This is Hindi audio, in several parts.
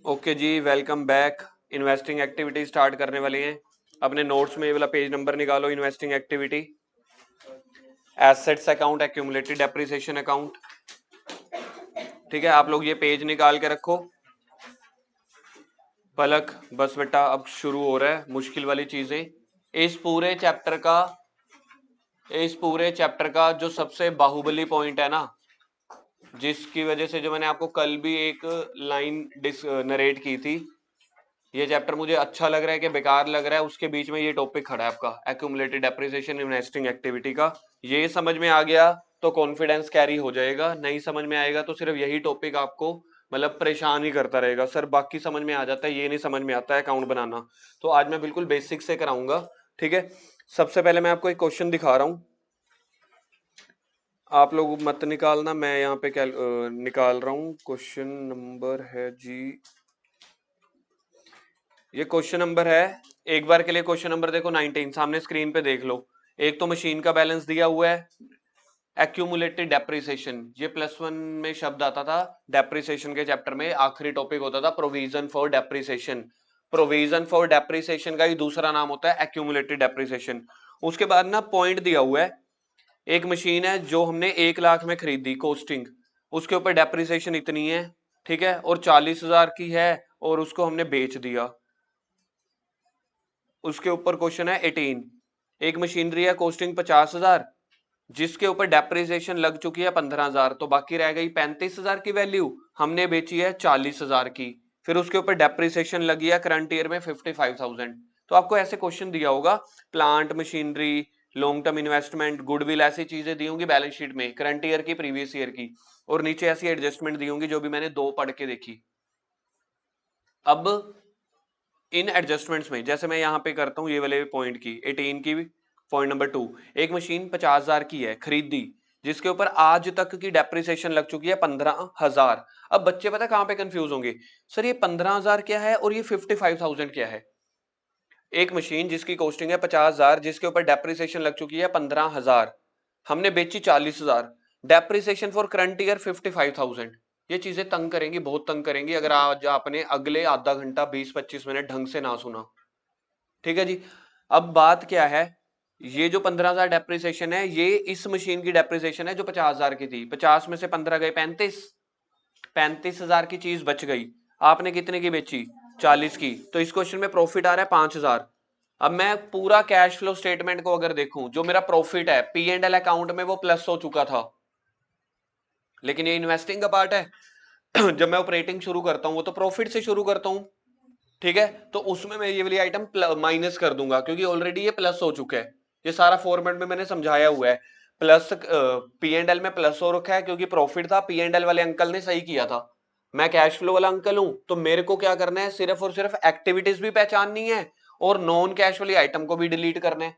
Okay ji, welcome back. Investing activity start करने वाले हैं। अपने नोट्स में ये वाला पेज नंबर निकालो। Investing activity, assets account, accumulated depreciation account. ठीक है, आप लोग ये पेज निकाल के रखो। पलक बस बेटा, अब शुरू हो रहा है मुश्किल वाली चीजें। इस पूरे चैप्टर का जो सबसे बाहुबली पॉइंट है ना, जिसकी वजह से जो मैंने आपको कल भी एक लाइन नरेट की थी, ये चैप्टर मुझे अच्छा लग रहा है कि बेकार लग रहा है, उसके बीच में ये टॉपिक खड़ा है आपका एक्यूमुलेटेड डेप्रिसिएशन इन्वेस्टिंग एक्टिविटी का। ये समझ में आ गया तो कॉन्फिडेंस कैरी हो जाएगा, नहीं समझ में आएगा तो सिर्फ यही टॉपिक आपको मतलब परेशान ही करता रहेगा। सर बाकी समझ में आ जाता है, ये नहीं समझ में आता है अकाउंट बनाना। तो आज मैं बिल्कुल बेसिक से कराऊंगा। ठीक है, सबसे पहले मैं आपको एक क्वेश्चन दिखा रहा हूं, आप लोग मत निकालना, मैं यहाँ पे निकाल रहा हूँ। क्वेश्चन नंबर है जी, ये क्वेश्चन नंबर है, एक बार के लिए क्वेश्चन नंबर देखो 19, सामने स्क्रीन पे देख लो। एक तो मशीन का बैलेंस दिया हुआ है, एक्यूमुलेटेड डेप्रिसिएशन, ये +1 में शब्द आता था डेप्रिसिएशन के चैप्टर में, आखिरी टॉपिक होता था provision for depreciation. Provision for depreciation का ही दूसरा नाम होता है एक्यूमुलेटेड डेप्रिसिएशन। उसके बाद ना पॉइंट दिया हुआ है, एक मशीन है जो हमने 1 लाख में खरीदी कॉस्टिंग, उसके ऊपर डेप्रिसिएशन इतनी है, ठीक है, और 40,000 की है, और उसको हमने बेच दिया। उसके ऊपर क्वेश्चन है 18, एक मशीनरी है कॉस्टिंग 50,000, जिसके ऊपर डेप्रिसिएशन लग चुकी है 15,000, तो बाकी रह गई 35,000 की वैल्यू, हमने बेची है 40,000 की, फिर उसके ऊपर डेप्रिसिएशन लगी है करंट ईयर में 55,000। तो आपको ऐसे क्वेश्चन दिया होगा, plant machinery, long term investment, goodwill, ऐसी चीजें दी होंगी बैलेंस शीट में करंट ईयर की, प्रीवियस ईयर की, और नीचे ऐसी एडजस्टमेंट दी होंगी जो भी मैंने 2 पढ़ के देखी। अब इन एडजस्टमेंट्स में जैसे मैं यहाँ पे करता हूँ ये वाले पॉइंट की 18 की, पॉइंट नंबर 2, एक मशीन 50,000 की है खरीदी, जिसके ऊपर आज तक की डेप्रिसिएशन लग चुकी है 15,000। अब बच्चे पता कहाँ पे कंफ्यूज होंगे, सर ये 15,000 क्या है और ये 55,000 क्या है। एक मशीन जिसकी कॉस्टिंग है 50,000, जिसके ऊपर डेप्रिसिएशन लग चुकी है 15,000, हमने बेची 40,000, डेप्रिसिएशन फॉर करंट ईयर 55,000। ये चीजें तंग करेंगी, बहुत तंग करेंगी अगर आज आपने अगले आधा घंटा 20-25 मिनट ढंग से ना सुना। ठीक है जी, अब बात क्या है, ये जो 15,000 डेप्रिसिएशन है, ये इस मशीन की डेप्रिसिएशन है जो 50,000 की थी, 50 में से 15 गए 35, 35,000 की चीज बच गई। आपने कितने की बेची, 40 की, तो इस क्वेश्चन में प्रॉफिट आ रहा है 5,000। अब मैं पूरा कैश फ्लो स्टेटमेंट को अगर देखूं, जो मेरा प्रॉफिट है पी एंड एल अकाउंट में वो प्लस हो चुका था, लेकिन ये इन्वेस्टिंग का पार्ट है जब मैं ऑपरेटिंग शुरू करता हूं वो तो प्रॉफिट से शुरू करता हूं, ठीक है, तो उसमें मैं ये वाली आइटम माइनस कर दूंगा क्योंकि ऑलरेडी ये प्लस हो चुका है। ये सारा फॉर्मेट में मैंने समझाया हुआ है, प्लस पी एंड एल में प्लस हो रखा है क्योंकि प्रॉफिट था, पी एंड एल वाले अंकल ने सही किया था, मैं कैश फ्लो वाला अंकल हूं, तो मेरे को क्या करना है, सिर्फ और सिर्फ एक्टिविटीज भी पहचाननी है और नॉन कैश वाली आइटम को भी डिलीट करना है।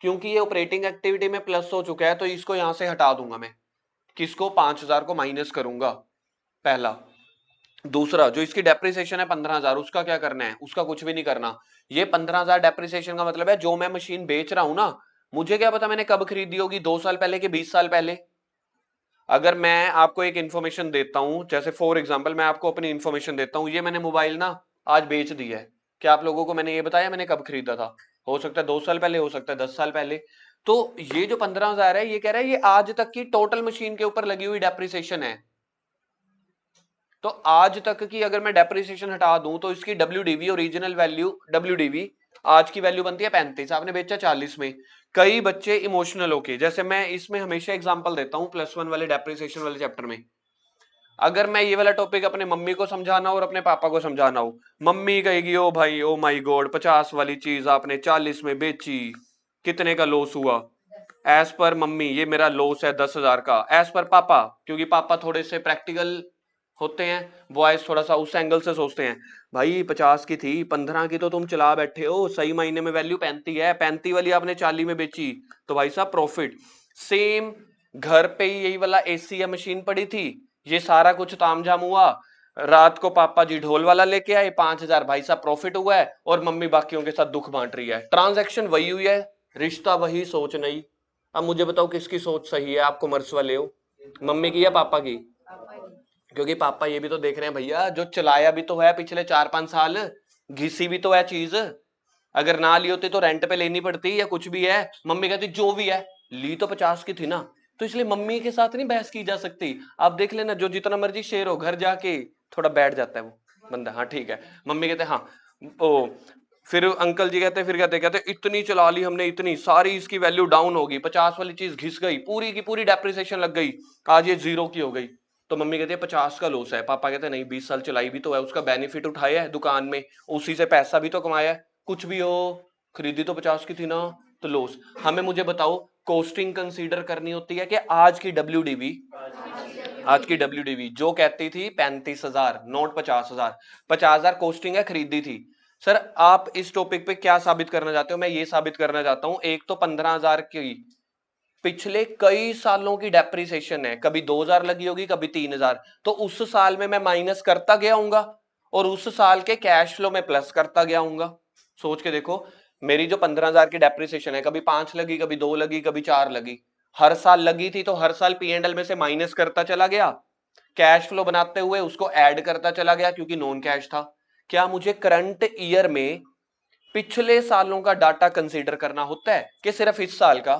क्योंकि ये ऑपरेटिंग एक्टिविटी में प्लस हो चुका है तो इसको यहां से हटा दूंगा मैं, किसको, 5,000 को माइनस करूंगा, पहला। दूसरा, जो इसकी डेप्रिसिएशन है 15,000, उसका क्या करना है, उसका कुछ भी नहीं करना। ये 15,000 डेप्रिसिएशन का मतलब है जो मैं मशीन बेच रहा हूं ना, मुझे क्या पता मैंने कब खरीदी होगी, 2 साल पहले कि 20 साल पहले। अगर मैं आपको एक इंफॉर्मेशन देता हूं, जैसे फॉर एग्जांपल मैं आपको अपनी इंफॉर्मेशन देता हूं, ये मैंने मोबाइल ना आज बेच दिया है, क्या आप लोगों को मैंने ये बताया मैंने कब खरीदा था, हो सकता है 2 साल पहले, हो सकता है 10 साल पहले। तो ये जो 15,000 है, ये कह रहा है ये आज तक की टोटल मशीन के ऊपर लगी हुई डेप्रिसिएशन है। तो आज तक की अगर मैं डेप्रिसिएशन हटा दूं तो इसकी WDV, ओरिजिनल वैल्यू WDV, आज की वैल्यू बनती है 35, आपने बेचा 40 में। कई बच्चे इमोशनल होके, जैसे मैं इसमें हमेशा एग्जांपल देता हूं +1 वाले डेप्रिसिएशन वाले चैप्टर में, अगर मैं ये वाला टॉपिक अपने मम्मी को समझाना हो और अपने पापा को समझाना हो, मम्मी कहेगी ओ भाई ओ माई गॉड, 50 वाली चीज आपने 40 में बेची, कितने का लॉस हुआ। एज पर मम्मी ये मेरा लॉस है 10,000 का, एज पर पापा, क्योंकि पापा थोड़े से प्रैक्टिकल होते हैं, बॉयज थोड़ा सा उस एंगल से सोचते हैं, भाई 50 की थी, 15 की तो तुम चला बैठे हो, सही मायने में वैल्यू 35 है, 35 वाली आपने 40 में बेची, तो भाई साहब प्रॉफिट। सेम घर पे ही यही वाला एसी या मशीन पड़ी थी, ये सारा कुछ तामझाम हुआ, रात को पापा जी ढोल वाला लेके आए, 5,000 भाई साहब प्रॉफिट हुआ है, और मम्मी बाकियों के साथ दुख बांट रही है, ट्रांजैक्शन वही हुई है, रिश्ता वही, सोच नहीं। अब मुझे बताओ किसकी सोच सही है, आप कॉमर्स वाले हो, मम्मी की या पापा की, क्योंकि पापा ये भी तो देख रहे हैं भैया, जो चलाया भी तो है पिछले 4-5 साल, घिसी भी तो है चीज। अगर ना ली होती तो रेंट पे लेनी पड़ती या कुछ भी है, मम्मी कहती जो भी है, ली तो 50 की थी ना। तो इसलिए मम्मी के साथ नहीं बहस की जा सकती। आप देख लेना, जो जितना मर्जी शेर हो, घर जाके थोड़ा बैठ जाता है वो बंदा, हाँ ठीक है। मम्मी कहते हाँ ओ, फिर अंकल जी कहते, फिर कहते इतनी चला ली हमने, इतनी सारी इसकी वैल्यू डाउन होगी, 50 वाली चीज घिस गई, पूरी की पूरी डेप्रिसिएशन लग गई, आज ये 0 की हो गई। तो मम्मी कहती है 50 का लॉस है। पापा कहते नहीं, 20 साल चलाई भी तो है, उसका बेनिफिट उठाया है दुकान में, उसी से पैसा भी तो कमाया है। कुछ भी हो, खरीदी तो 50 की थी ना, तो लॉस। हमें मुझे बताओ, कॉस्टिंग कंसीडर करनी होती है कि आज की डब्ल्यूडीवी, आज की डब्ल्यूडीवी जो कहती थी 35,000, नोट 50,000, 50,000 कॉस्टिंग है, खरीदी थी। सर आप इस टॉपिक पे क्या साबित करना चाहते हो? मैं ये साबित करना चाहता हूं, एक तो 15,000 की पिछले कई सालों की डेप्रिसिएशन है, कभी 2,000 लगी होगी, कभी 3,000, तो उस साल में मैं माइनस करता गया हूंगा और उस साल के कैश फ्लो में प्लस करता गया हूंगा। सोच के देखो, मेरी जो 15,000 की डेप्रिसिएशन है, कभी 5 लगी, कभी 2 लगी, कभी 4 लगी, हर साल लगी थी, तो हर साल P&L में से माइनस करता चला गया, कैश फ्लो बनाते हुए उसको ऐड करता चला गया क्योंकि नॉन कैश था। क्या मुझे करंट ईयर में पिछले सालों का डाटा कंसीडर करना होता है कि सिर्फ इस साल का?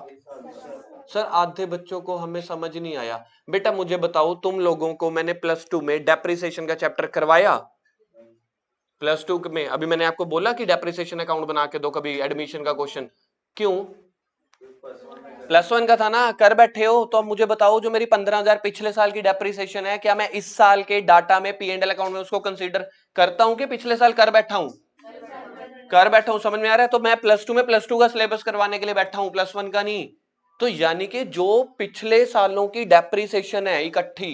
सर आधे बच्चों को हमें समझ नहीं आया। बेटा मुझे बताओ, तुम लोगों को मैंने +2 में डेप्रिसिएशन का चैप्टर करवाया? +2 में अभी मैंने आपको बोला कि डेप्रिसिएशन अकाउंट बना के दो कभी एडमिशन का क्वेश्चन, क्यों? +1 का था ना, कर बैठे हो। तो अब मुझे बताओ, जो मेरी 15,000 पिछले साल की डेप्रिसिएशन है, क्या मैं इस साल के डाटा में P&L अकाउंट में उसको कंसीडर करता हूं कि पिछले साल कर बैठा हूं? कर बैठा हूं, समझ में आ रहा है? तो मैं +2 में +2 का सिलेबस करवाने के लिए बैठा हूं, +1 का नहीं। तो यानी कि जो पिछले सालों की डेप्रिसिएशन है इकट्ठी,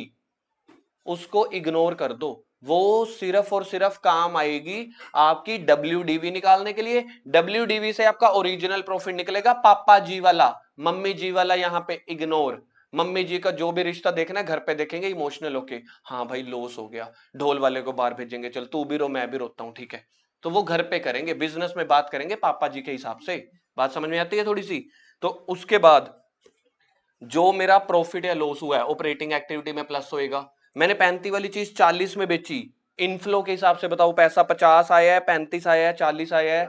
उसको इग्नोर कर दो, वो सिर्फ और सिर्फ काम आएगी आपकी डब्ल्यूडीवी निकालने के लिए। डब्ल्यूडीवी से आपका ओरिजिनल प्रॉफिट निकलेगा, पापा जी वाला, मम्मी जी वाला यहां पे इग्नोर। मम्मी जी का जो भी रिश्ता देखना है घर पे देखेंगे इमोशनल होके, हाँ भाई लॉस हो गया, ढोल वाले को बाहर भेजेंगे, चल तू भी रो मैं भी रोता हूं, ठीक है। तो वो घर पे करेंगे, बिजनेस में बात करेंगे पापा जी के हिसाब से। बात समझ में आती है थोड़ी सी? तो उसके बाद जो मेरा प्रॉफिट या लॉस हुआ है, ऑपरेटिंग एक्टिविटी में प्लस होएगा। मैंने 35 वाली चीज 40 में बेची, इनफ्लो के हिसाब से बताओ, पैसा 50 आया है, 35 आया है, 40 आया है,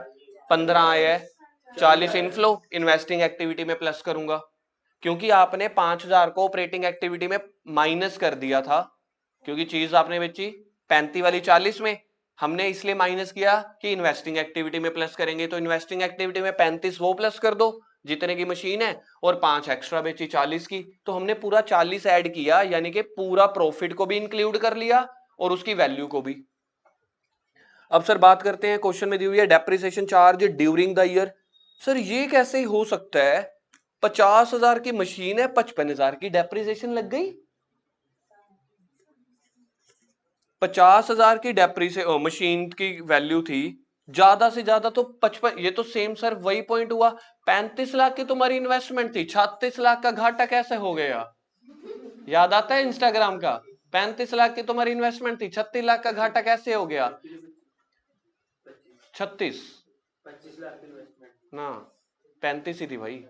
15 आया है, 40 इनफ्लो, इन्वेस्टिंग एक्टिविटी में प्लस करूंगा, क्योंकि आपने 5,000 को ऑपरेटिंग एक्टिविटी में माइनस कर दिया था, क्योंकि चीज आपने बेची 35 वाली 40 में, हमने इसलिए माइनस किया कि इन्वेस्टिंग एक्टिविटी में प्लस करेंगे। तो इन्वेस्टिंग एक्टिविटी में 35 वो प्लस कर दो जितने की मशीन है, और 5 एक्स्ट्रा बेची 40 की, तो हमने पूरा 40 ऐड किया, यानी कि पूरा प्रॉफिट को भी इंक्लूड कर लिया और उसकी वैल्यू को भी। अब सर बात करते हैं, क्वेश्चन में दी हुई है depreciation charge during the year. Sir ये कैसे हो सकता है? 50,000 की मशीन है, 55,000 की डेप्रिसिएशन लग गई। 50,000 की डेप्रिसिएशन मशीन की वैल्यू थी, ज्यादा से ज्यादा तो 55, ये तो सेम सर वही पॉइंट हुआ। 35 लाख की तुम्हारी इन्वेस्टमेंट थी, 36 लाख का घाटा कैसे हो गया? याद आता है इंस्टाग्राम का? 35 लाख की तुम्हारी इन्वेस्टमेंट थी, 36 लाख का घाटा कैसे हो गया? 36, 25 लाख की इन्वेस्टमेंट ना, 35 ही थी भाई।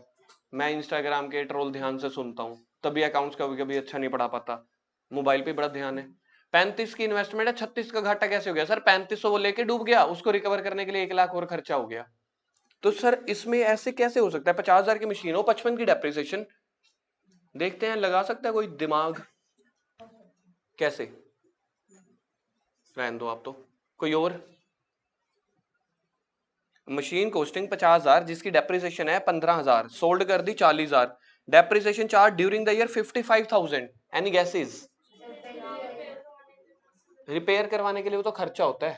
मैं इंस्टाग्राम के ट्रोल ध्यान से सुनता हूँ, तभी अकाउंट्स कभी कभी अच्छा नहीं पढ़ा पाता, मोबाइल पे बड़ा ध्यान है। 35 की इन्वेस्टमेंट है, 36 का घाटा कैसे हो गया? सर 3500 वो लेके डूब गया, उसको रिकवर करने के लिए 1 लाख और खर्चा हो गया। तो सर इसमें ऐसे कैसे हो सकता है? 50,000 की मशीन हो, 55 की डेप्रिसिएशन। देखते हैं, लगा सकता है कोई दिमाग? कैसे? रहने दो आप, तो कोई और। मशीन कॉस्टिंग 50,000 जिसकी डेप्रिसिएशन है 15,000, सोल्ड कर दी 40,000, depreciation charge during the year 55,000। Any gases? Repair करवाने के लिए वो तो खर्चा होता है।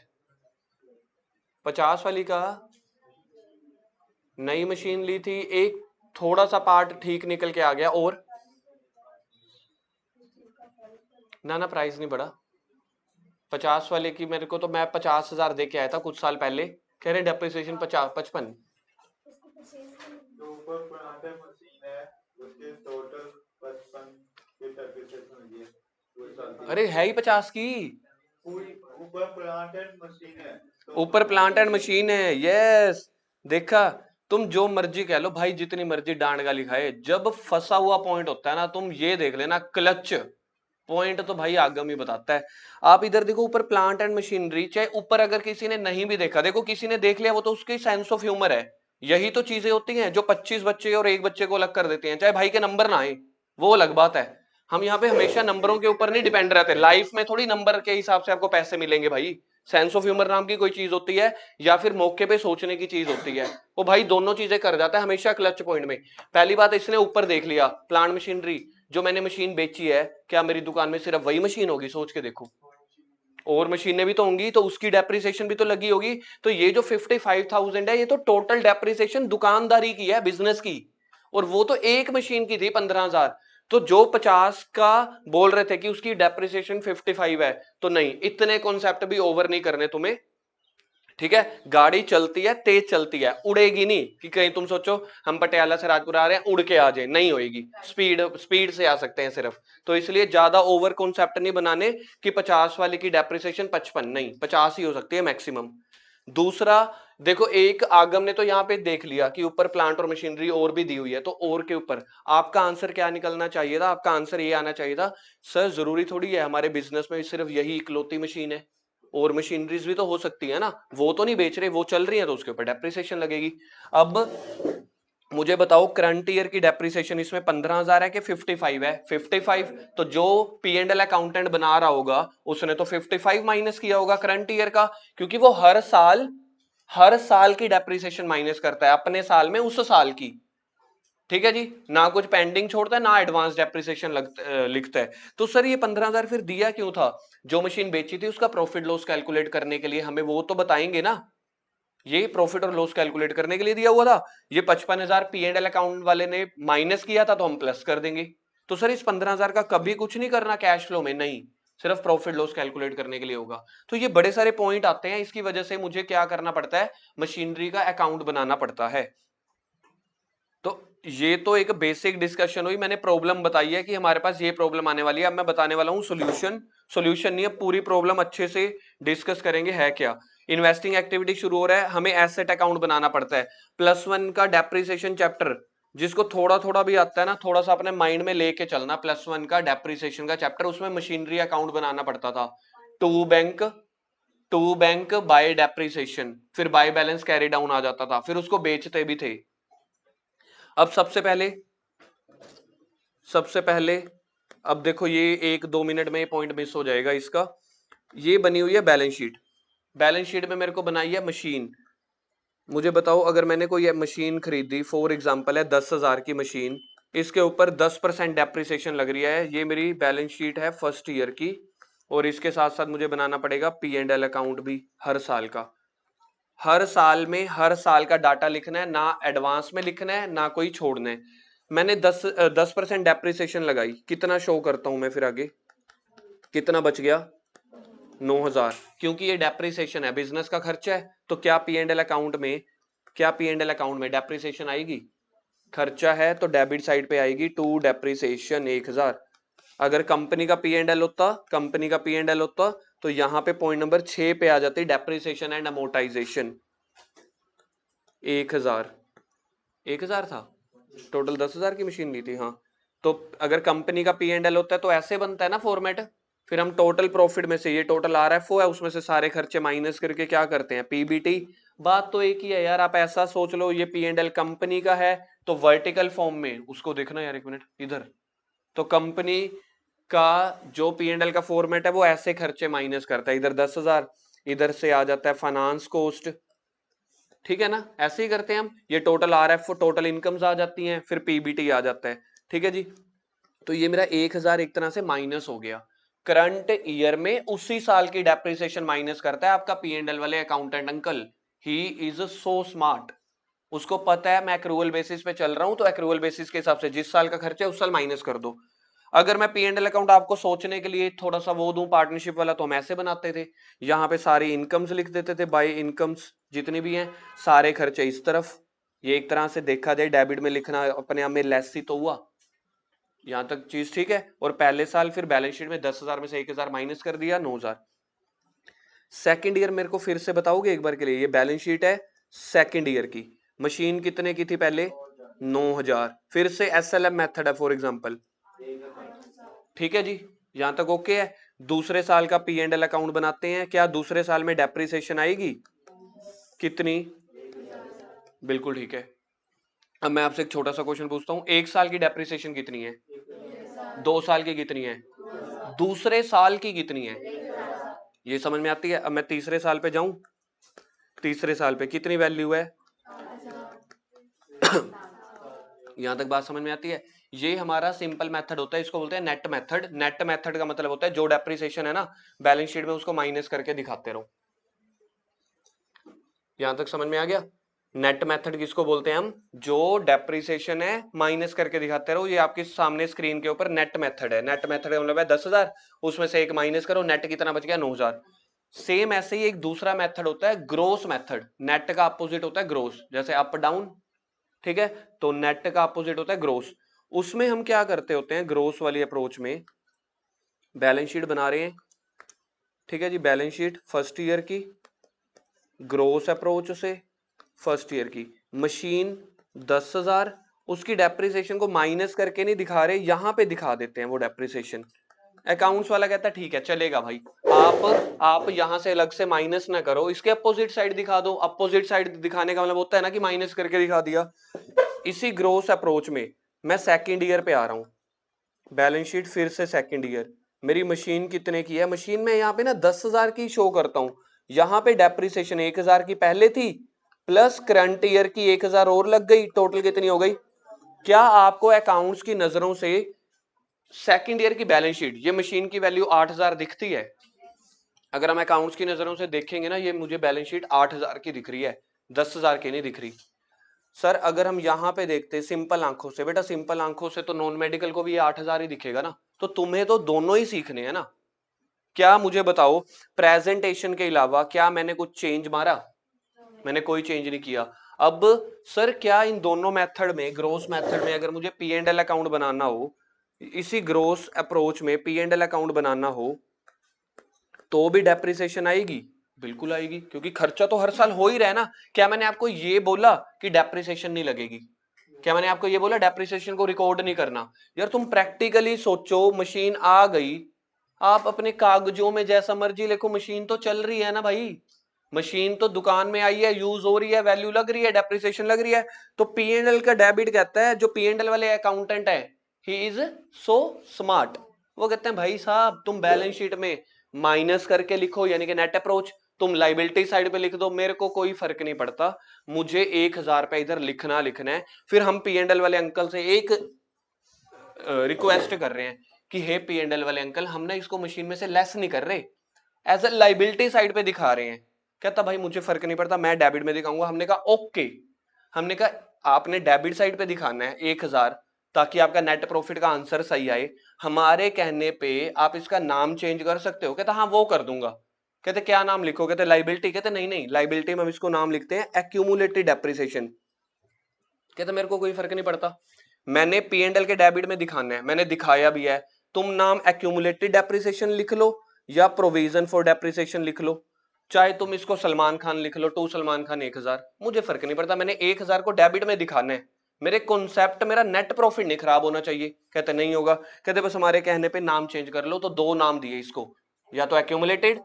50 वाली का नई मशीन ली थी, एक थोड़ा सा पार्ट ठीक निकल के आ गया, और ना प्राइस नहीं बढ़ा। 50 वाले की मेरे को तो, मैं 50,000 दे के आया था कुछ साल पहले, कह रहे डेप्रिसिएशन 55। अरे है ही 50 की, ऊपर प्लांट एंड मशीन है, ऊपर प्लांट एंड मशीन है, यस। देखा, तुम जो मर्जी कह लो भाई, जितनी मर्जी डांट गाली खाए, जब फंसा हुआ पॉइंट होता है ना, तुम ये देख लेना, क्लच, पॉइंट तो भाई आगम ही बताता है। आप इधर देखो ऊपर प्लांट एंड मशीनरी, चाहे ऊपर अगर किसी ने नहीं भी देखा, देखो किसी ने देख लिया वो तो उसकी सेंस ऑफ ह्यूमर है। यही तो चीजें होती हैं जो 25 बच्चे और एक बच्चे को अलग कर देती हैं। चाहे भाई के नंबर ना आए वो अलग बात है, हम यहाँ पे हमेशा नंबरों के ऊपर नहीं डिपेंड रहते। लाइफ में थोड़ी नंबर के हिसाब से आपको पैसे मिलेंगे भाई। सेंस ऑफ ह्यूमर नाम की कोई चीज होती है, या फिर मौके पे सोचने की चीज होती है। वो भाई दोनों चीजें कर जाता है हमेशा क्लच पॉइंट में। पहली बात, इसने ऊपर देख लिया प्लांट मशीनरी, जो मैंने मशीन बेची है, क्या मेरी दुकान में सिर्फ वही मशीन होगी? सोच के देखो, और मशीनें भी तो होंगी, तो उसकी डेप्रिसिएशन भी तो लगी होगी। तो ये जो 55,000 है, ये तो टोटल डेप्रिसिएशन दुकानदारी की है, बिजनेस की। और वो तो एक मशीन की थी 15,000। तो जो 50 का बोल रहे थे कि उसकी डेप्रिसिएशन 55 है, तो नहीं, इतने कॉन्सेप्ट भी ओवर नहीं करने तुम्हें। ठीक है, गाड़ी चलती है, तेज चलती है, उड़ेगी नहीं कि कहीं तुम सोचो हम पटियाला से राजपुर आ रहे हैं उड़ के आ जाए, नहीं होएगी। स्पीड स्पीड से आ सकते हैं सिर्फ। तो इसलिए ज्यादा ओवर कॉन्सेप्ट नहीं बनाने कि 50 वाले की डेप्रिसिएशन 55, नहीं 50 ही हो सकती है मैक्सिमम। दूसरा, देखो एक आगम ने तो यहाँ पे देख लिया कि ऊपर प्लांट और मशीनरी और भी दी हुई है, तो और के ऊपर आपका आंसर क्या निकलना चाहिए था? आपका आंसर ये आना चाहिए था, सर जरूरी थोड़ी है हमारे बिजनेस में सिर्फ यही इकलौती मशीन है, और मशीनरीज भी तो हो सकती है ना। वो तो नहीं बेच रहे, वो चल रही है, तो उसके ऊपर डेप्रिसिएशन लगेगी। अब मुझे बताओ करंट ईयर की डेप्रिसिएशन इसमें 15,000 है कि 55 है? 55। तो जो पी एंड एल अकाउंटेंट बना रहा होगा उसने तो 55 माइनस किया होगा करंट ईयर का, क्योंकि वो हर साल की डेप्रिसिएशन माइनस करता है अपने साल में, उस साल की। ठीक है जी, ना कुछ पेंडिंग छोड़ता है ना एडवांस डेप्रिसिएशन लिखता है। तो सर ये 15,000 फिर दिया क्यों था? जो मशीन बेची थी उसका प्रॉफिट लॉस कैलकुलेट करने के लिए हमें वो तो बताएंगे ना, ये प्रॉफिट और लॉस कैलकुलेट करने के लिए दिया हुआ था। ये 55,000 पी एंड एल अकाउंट वाले ने माइनस किया था, तो हम प्लस कर देंगे। तो सर इस 15,000 का कभी कुछ नहीं करना कैश फ्लो में, नहीं, सिर्फ प्रॉफिट लॉस कैलकुलेट करने के लिए होगा। तो ये बड़े सारे पॉइंट आते हैं, इसकी वजह से मुझे क्या करना पड़ता है, मशीनरी का अकाउंट बनाना पड़ता है। तो ये तो एक बेसिक डिस्कशन हुई, मैंने प्रॉब्लम बताई है कि हमारे पास ये प्रॉब्लम आने वाली है। अब मैं बताने वाला हूँ सॉल्यूशन। सॉल्यूशन नहीं है, पूरी प्रॉब्लम अच्छे से डिस्कस करेंगे है क्या। इन्वेस्टिंग एक्टिविटी शुरू हो रहा है, हमें एसेट अकाउंट बनाना पड़ता है। +1 का डेप्रिसिएशन चैप्टर, जिसको थोड़ा थोड़ा भी आता है ना, थोड़ा सा अपने माइंड में लेके चलना। +1 का डेप्रिसिएशन का चैप्टर, उसमें मशीनरी अकाउंट बनाना पड़ता था। टू बैंक बाय डेप्रिसिएशन, फिर बाय बैलेंस कैरी डाउन आ जाता था, फिर उसको बेचते भी थे। अब सबसे पहले अब देखो, ये 1-2 मिनट में ये पॉइंट मिस हो जाएगा इसका। ये बनी हुई है बैलेंस शीट। बैलेंस शीट में मेरे को बनाई है मशीन। मुझे बताओ, अगर मैंने कोई मशीन खरीदी, फॉर एग्जांपल है 10,000 की मशीन, इसके ऊपर 10% डेप्रिसिएशन लग रही है, ये मेरी बैलेंस शीट है फर्स्ट ईयर की। और इसके साथ साथ मुझे बनाना पड़ेगा पी एंड एल अकाउंट भी हर साल का। हर साल में हर साल का डाटा लिखना है, ना एडवांस में लिखना है ना कोई छोड़ना है। मैंने 10% डेप्रिसिएशन लगाई, कितना शो करता हूं मैं फिर आगे, कितना बच गया? 9,000। क्योंकि ये डेप्रिसिएशन है, बिजनेस का खर्चा है, तो क्या पी एंड एल अकाउंट में, डेप्रिसिएशन आएगी? खर्चा है तो डेबिट साइड पे आएगी, टू डेप्रिसिएशन 1,000। अगर कंपनी का पी एंड एल होता तो यहाँ पे पॉइंट नंबर 6 पे आ जाती डेप्रिसिएशन एंड अमोर्टाइजेशन। 1,000 था, टोटल 10,000 की मशीन ली थी, हाँ। तो अगर कंपनी का पी एंड एल होता है तो ऐसे बनता है ना फॉर्मेट। फिर हम टोटल प्रॉफिट में से, ये टोटल आरएफओ है, उसमें से सारे खर्चे माइनस करके क्या करते हैं, पीबीटी। बात तो एक ही है यार, आप ऐसा सोच लो, ये पी एंड एल कंपनी का है, तो वर्टिकल फॉर्म में उसको देखना यार, एक मिनट इधर। तो कंपनी का जो पी एंड एल का फॉर्मेट है वो ऐसे खर्चे माइनस करता है, इधर 10,000, इधर से आ जाता है फाइनेंस कॉस्ट। ठीक है ना, ऐसे ही करते हैं हम। ये टोटल आरएफ, टोटल इनकम्स आ जाती हैं, फिर पीबीटी आ जाता है। ठीक है जी, तो ये मेरा 1,000 एक तरह से माइनस हो गया। करंट ईयर में उसी साल की डेप्रिसिएशन माइनस करता है आपका पी एंड एल वाले accountant uncle. He is so smart, उसको पता है मैं एक्रूवल बेसिस पे चल रहा हूं, तो एक्रूवल बेसिस के हिसाब से जिस साल का खर्चा है उस साल माइनस कर दो। अगर मैं पी एंड एल अकाउंट आपको सोचने के लिए थोड़ा सा वो दूं पार्टनरशिप वाला, तो हम ऐसे बनाते थे, यहाँ पे सारी इनकम्स लिख देते थे, बाय इनकम्स जितनी भी हैं, सारे खर्चे इस तरफ। ये एक तरह से देखा जाए डेबिट में लिखना अपने आप में लेस ही तो हुआ, यहां तक चीज ठीक है। और पहले साल फिर बैलेंस शीट में 10,000 में से 1,000 माइनस कर दिया, 9,000। सेकेंड ईयर मेरे को फिर से बताओगे एक बार के लिए, ये बैलेंस शीट है सेकेंड ईयर की। मशीन कितने की थी पहले? 9,000। फिर से एसएलएम मेथड है फॉर एग्जांपल। ठीक है जी, यहां तक ओके है। दूसरे साल का पी एंड एल अकाउंट बनाते हैं, क्या दूसरे साल में डेप्रिसिएशन आएगी? कितनी? बिल्कुल ठीक है। अब मैं आपसे एक छोटा सा क्वेश्चन पूछता हूं, एक साल की डेप्रिसिएशन कितनी है? 2 साल की कितनी है? दूसरे साल की कितनी है? ये समझ में आती है। अब मैं तीसरे साल पे जाऊं, तीसरे साल पे कितनी वैल्यू है? यहां तक बात समझ में आती है। ये हमारा सिंपल मेथड होता है, इसको बोलते हैं नेट मेथड। नेट मेथड का मतलब होता है जो डेप्रिसिएशन है ना बैलेंस शीट में, उसको माइनस करके दिखाते रहो। यहां तक समझ में आ गया? नेट मेथड किसको बोलते हैं हम? जो डेप्रिसिएशन है माइनस करके दिखाते रहो। ये आपके सामने स्क्रीन के ऊपर नेट मेथड है। नेट मेथड का मतलब है 10,000, उसमें से एक माइनस करो, नेट कितना बच गया? 9,000। सेम ऐसे ही एक दूसरा मेथड होता है ग्रोस मेथड। नेट का अपोजिट होता है ग्रोस, जैसे अप डाउन, ठीक है? तो नेट का अपोजिट होता है ग्रोस। उसमें हम क्या करते होते हैं, ग्रोस वाली अप्रोच में बैलेंस शीट बना रहे हैं, ठीक है जी, बैलेंस शीट फर्स्ट ईयर की, ग्रोस अप्रोच से फर्स्ट ईयर की, मशीन 10,000, उसकी डेप्रिसिएशन को माइनस करके नहीं दिखा रहे, यहां पे दिखा देते हैं वो डेप्रिसिएशन। अकाउंट्स वाला कहता है ठीक है चलेगा भाई, आप यहां से अलग से माइनस ना करो, इसके अपोजिट साइड दिखा दो। अपोजिट साइड दिखाने का मतलब होता है ना कि माइनस करके दिखा दिया। इसी ग्रोस अप्रोच में मैं सेकंड ईयर पे आ रहा हूं, बैलेंस शीट फिर से सेकंड ईयर, मेरी मशीन कितने की है? मशीन में यहाँ पे ना 10,000 की शो करता हूं, यहाँ पे डेप्रिसिएशन 1,000 की पहले थी, प्लस करंट ईयर की 1,000 और लग गई, टोटल कितनी हो गई? क्या आपको अकाउंट्स की नजरों से सेकंड ईयर की बैलेंस शीट, ये मशीन की वैल्यू 8,000 दिखती है? अगर हम अकाउंट्स की नजरों से देखेंगे ना, ये मुझे बैलेंस शीट 8,000 की दिख रही है, 10,000 की नहीं दिख रही। सर अगर हम यहाँ पे देखते सिंपल आंखों से, बेटा सिंपल आंखों से तो नॉन मेडिकल को भी ये 8,000 ही दिखेगा ना। तो तुम्हें तो दोनों ही सीखने हैं ना। क्या मुझे बताओ, प्रेजेंटेशन के अलावा क्या मैंने कुछ चेंज मारा? मैंने कोई चेंज नहीं किया। अब सर क्या इन दोनों मेथड में, ग्रोस मेथड में अगर मुझे पी एंड एल अकाउंट बनाना हो, इसी ग्रोस अप्रोच में पी एंड एल अकाउंट बनाना हो, तो भी डेप्रिसिएशन आएगी? बिल्कुल आएगी, क्योंकि खर्चा तो हर साल हो ही रहा है ना। क्या मैंने आपको ये बोला कि डेप्रिसिएशन नहीं लगेगी? क्या मैंने आपको ये बोला डेप्रिसिएशन को रिकॉर्ड नहीं करना? यार तुम प्रैक्टिकली सोचो, मशीन आ गई, आप अपने कागजों में जैसा मर्जी लिखो, मशीन तो चल रही है ना भाई। मशीन तो दुकान में आई है, यूज हो रही है, वैल्यू लग रही है, डेप्रिसिएशन लग रही है। तो पी एंड एल का डेबिट कहता है, जो पी एंड एल वाले अकाउंटेंट है, ही इज सो स्मार्ट, वो कहते हैं भाई साहब तुम बैलेंस शीट में माइनस करके लिखो, यानी कि नेट अप्रोच, तुम लाइबिलिटी साइड पे लिख दो, मेरे को कोई फर्क नहीं पड़ता, मुझे 1,000 पे इधर लिखना है। फिर हम पी एंड एल वाले अंकल से एक रिक्वेस्ट कर रहे हैं कि हे पी एंड एल वाले अंकल, हम ना इसको मशीन में से लेस नहीं कर रहे, एज ए लाइबिलिटी साइड पे दिखा रहे हैं। कहता भाई मुझे फर्क नहीं पड़ता, मैं डेबिट में दिखाऊंगा। हमने कहा ओके। हमने कहा आपने डेबिट साइड पे दिखाना है 1,000, ताकि आपका नेट प्रॉफिट का आंसर सही आए। हमारे कहने पे आप इसका नाम चेंज कर सकते हो? कहता हाँ वो कर दूंगा। कहते क्या नाम लिखो? कहते लाइबिलिटी। कहते नहीं नहीं, लाइबिलिटी में हम इसको नाम लिखते हैं एक्यूमुलेटेड डेप्रिसिएशन। कहते मेरे को कोई फर्क नहीं पड़ता, मैंने पी एंड एल के डेबिट में दिखाना है, मैंने दिखाया भी है। तुम नाम एक्यूमुलेटेड डेप्रिसिएशन लिख लो या प्रोविजन फॉर डेप्रिसिएशन लिख लो, चाहे तुम इसको सलमान खान लिख लो, टू सलमान खान 1,000, मुझे फर्क नहीं पड़ता, मैंने 1,000 को डेबिट में दिखाना है। मेरे कॉन्सेप्ट, मेरा नेट प्रॉफिट नहीं खराब होना चाहिए। कहते नहीं होगा। कहते बस हमारे कहने पे नाम चेंज कर लो। तो दो नाम दिए इसको, या तो एक्यूमुलेटेड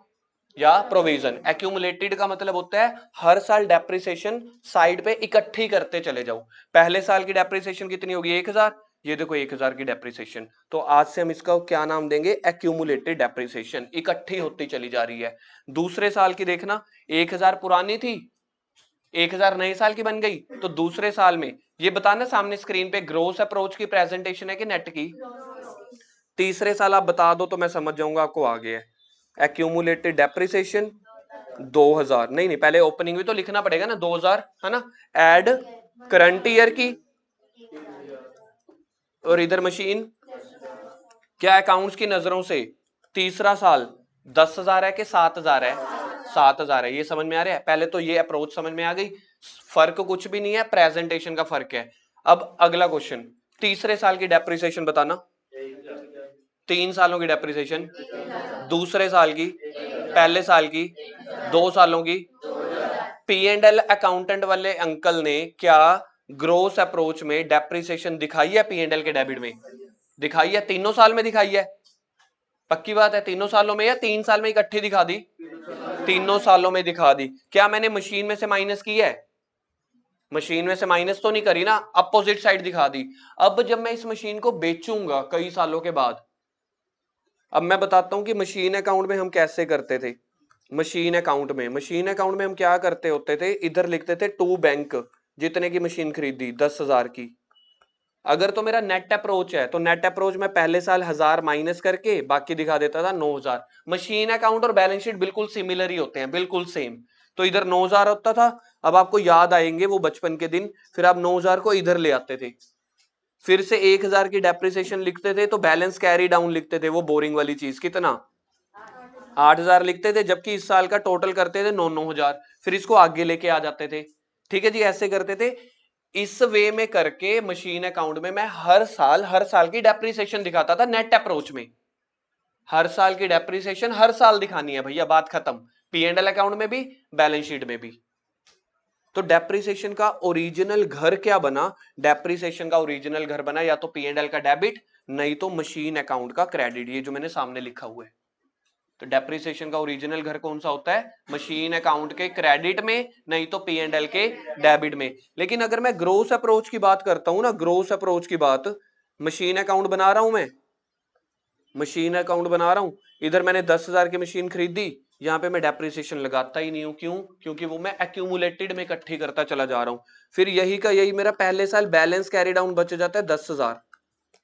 या प्रोविजन। एक्यूमुलेटेड का मतलब होता है हर साल डेप्रिसिएशन साइड पे इकट्ठी करते चले जाओ। पहले साल की डेप्रिसिएशन कितनी होगी? 1,000। ये देखो 1,000 की डेप्रिसिएशन, तो आज से हम इसका क्या नाम देंगे? एक्यूमुलेटेड डेप्रिसिएशन, इकट्ठी होती चली जा रही है। दूसरे साल की देखना, 1,000 पुरानी थी, 1,000 नए साल की बन गई, तो दूसरे साल में ये बताना सामने स्क्रीन पे ग्रोस अप्रोच की प्रेजेंटेशन है कि नेट की? तीसरे साल आप बता दो तो मैं समझ जाऊंगा आपको आ गया है। एक्यूमुलेटेड डेप्रिसिएशन 2,000, नहीं नहीं पहले ओपनिंग भी तो लिखना पड़ेगा ना, 2,000 है ना, एड करंट ईयर की, और इधर मशीन। क्या अकाउंट्स की नजरों से तीसरा साल 10,000 है कि 7,000 है? 7,000 है। ये समझ में आ रहा है? पहले तो ये अप्रोच समझ में आ गई, फर्क कुछ भी नहीं है, प्रेजेंटेशन का फर्क है। अब अगला क्वेश्चन, तीसरे साल की डेप्रिसिएशन बताना। 3 सालों की डेप्रिसिएशन, दूसरे साल की, पहले साल की, 2 सालों की। पी एंड एल अकाउंटेंट वाले अंकल ने क्या ग्रोस अप्रोच में डेप्रिसिएशन दिखाई है? पी एंड एल के डेबिट में दिखाई है, तीनों साल में दिखाई है। पक्की बात है? तीनों सालों में या 3 साल में इकट्ठी दिखा दी? तीनों सालों में दिखा दी। क्या मैंने मशीन में से माइनस की है? मशीन में से माइनस तो नहीं करी ना, अपोजिट साइड दिखा दी। अब जब मैं इस मशीन को बेचूंगा कई सालों के बाद, अब मैं बताता हूं कि मशीन अकाउंट में हम कैसे करते थे। मशीन अकाउंट में हम क्या करते होते थे, इधर लिखते थे टू बैंक, जितने की मशीन खरीदी 10,000 की। अगर तो मेरा नेट अप्रोच है तो नेट अप्रोच में पहले साल 1000 माइनस करके बाकी दिखा देता था 9,000। मशीन अकाउंट और बैलेंस शीट बिल्कुल सिमिलर ही होते हैं, बिल्कुल सेम। तो इधर 9,000 होता था। अब आपको याद आएंगे वो बचपन के दिन, फिर आप 9,000 को इधर ले आते थे, फिर से 1,000 की डेप्रिसिएशन लिखते थे, तो बैलेंस कैरी डाउन लिखते थे, वो बोरिंग वाली चीज। कितना? 8,000 लिखते थे, जबकि इस साल का टोटल करते थे 9,000, फिर इसको आगे लेके आ जाते थे। ठीक है जी, ऐसे करते थे। इस वे में करके मशीन अकाउंट में मैं हर साल की डेप्रिसिएशन दिखाता था। नेट अप्रोच में हर साल की डेप्रिसिएशन हर साल दिखानी है भैया, बात खत्म। पी एंड एल अकाउंट में भी, बैलेंस शीट में भी। तो डेप्रिसिएशन का ओरिजिनल घर क्या बना? डेप्रिसिएशन का ओरिजिनल घर बना या तो पी एंड एल का डेबिट, नहीं तो मशीन अकाउंट का क्रेडिट, ये जो मैंने सामने लिखा हुआ है। तो डेप्रिसिएशन का ओरिजिनल घर कौन सा होता है? मशीन अकाउंट के क्रेडिट में, नहीं तो पी एंड एल के डेबिट में। लेकिन अगर मैं ग्रोस अप्रोच की बात करता हूं ना, ग्रोस अप्रोच की बात, मशीन अकाउंट बना रहा हूं मैं, मशीन अकाउंट बना रहा हूं, इधर मैंने 10,000 की मशीन खरीदी, यहां पे मैं डेप्रिसिएशन लगाता ही नहीं हूं। क्यों? क्योंकि वो मैं एक्यूमुलेटेड में इकट्ठी करता चला जा रहा हूं। फिर यही का यही मेरा पहले साल बैलेंस कैरी डाउन बच जाता है 10,000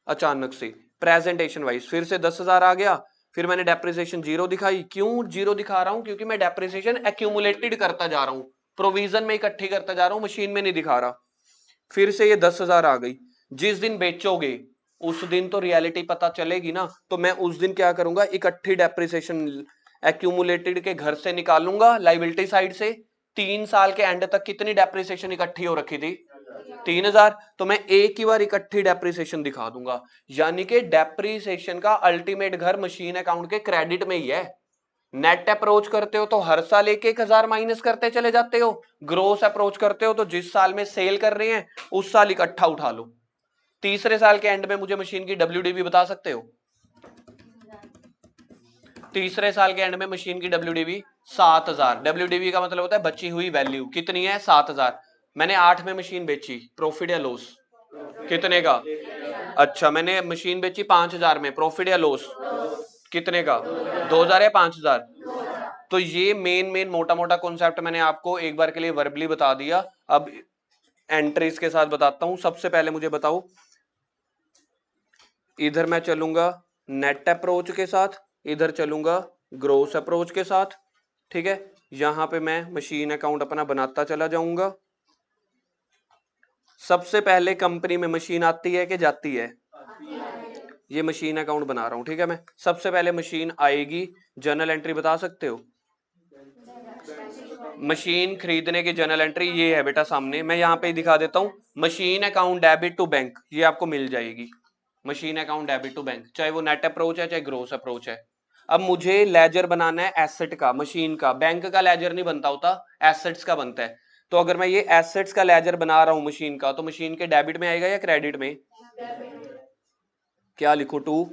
अचानक से प्रेजेंटेशन वाइज, फिर से 10,000 आ गया, फिर मैंने डेप्रिसिएशन 0 दिखाई। क्यों 0 दिखा रहा हूं? क्योंकि मैं डेप्रिसिएशन एक्यूमुलेटेड करता जा रहा हूं, प्रोविजन में इकट्ठी करता जा रहा हूं, मशीन में नहीं दिखा रहा। फिर से ये 10,000 आ गई। जिस दिन बेचोगे उस दिन तो रियलिटी पता चलेगी ना, तो मैं उस दिन क्या करूंगा, इकट्ठी डेप्रिसिएशन एक्यूमुलेटेड के घर से निकालूंगा लाइबिलिटी साइड से। 3 साल के एंड तक कितनी डेप्रिसिएशन इकट्ठी हो रखी थी? 3,000। तो मैं एक ही बार इकट्ठी डेप्रिसिएशन दिखा दूंगा। यानी कि डेप्रिसिएशन का अल्टीमेट घर मशीन अकाउंट के क्रेडिट में ही है। नेट अप्रोच करते हो तो हर साल 1,000 माइनस करते चले जाते हो। ग्रोस अप्रोच करते हो तो जिस साल में सेल कर रहे हैं उस साल इकट्ठा उठा लो। तीसरे साल के एंड में मुझे मशीन की डब्ल्यूडीवी बता सकते हो? तीसरे साल के एंड में मशीन की डब्ल्यूडीवी 7,000। डब्ल्यूडीवी का मतलब होता है बची हुई वैल्यू। कितनी है? 7,000। मैंने 8 में मशीन बेची, प्रॉफिट या लॉस? कितने का? अच्छा, मैंने मशीन बेची 5,000 में, प्रॉफिट या लॉस? कितने का? 2,000 या 5,000? तो ये मेन मोटा मोटा कॉन्सेप्ट मैंने आपको एक बार के लिए वर्बली बता दिया। अब एंट्रीज के साथ बताता हूं। सबसे पहले मुझे बताओ, इधर मैं चलूंगा नेट अप्रोच के साथ, इधर चलूंगा ग्रोस अप्रोच के साथ। ठीक है, यहां पे मैं मशीन अकाउंट अपना बनाता चला जाऊंगा। सबसे पहले कंपनी में मशीन आती है कि जाती है? ये मशीन अकाउंट बना रहा हूं, ठीक है। मैं सबसे पहले मशीन आएगी, जर्नल एंट्री बता सकते हो? मशीन खरीदने की जर्नल एंट्री ये है बेटा सामने, मैं यहाँ पे दिखा देता हूँ। Machine account debit to bank, ये आपको मिल जाएगी। Machine account debit to bank, चाहे वो नेट अप्रोच है चाहे ग्रोस अप्रोच है। अब मुझे लेजर बनाना है एसेट का, मशीन का। बैंक का लेजर नहीं बनता होता, एसेट्स का बनता है। तो अगर मैं ये एसेट्स का लेजर बना रहा हूं मशीन का, तो मशीन के डेबिट में आएगा या क्रेडिट में? क्या लिखो? टू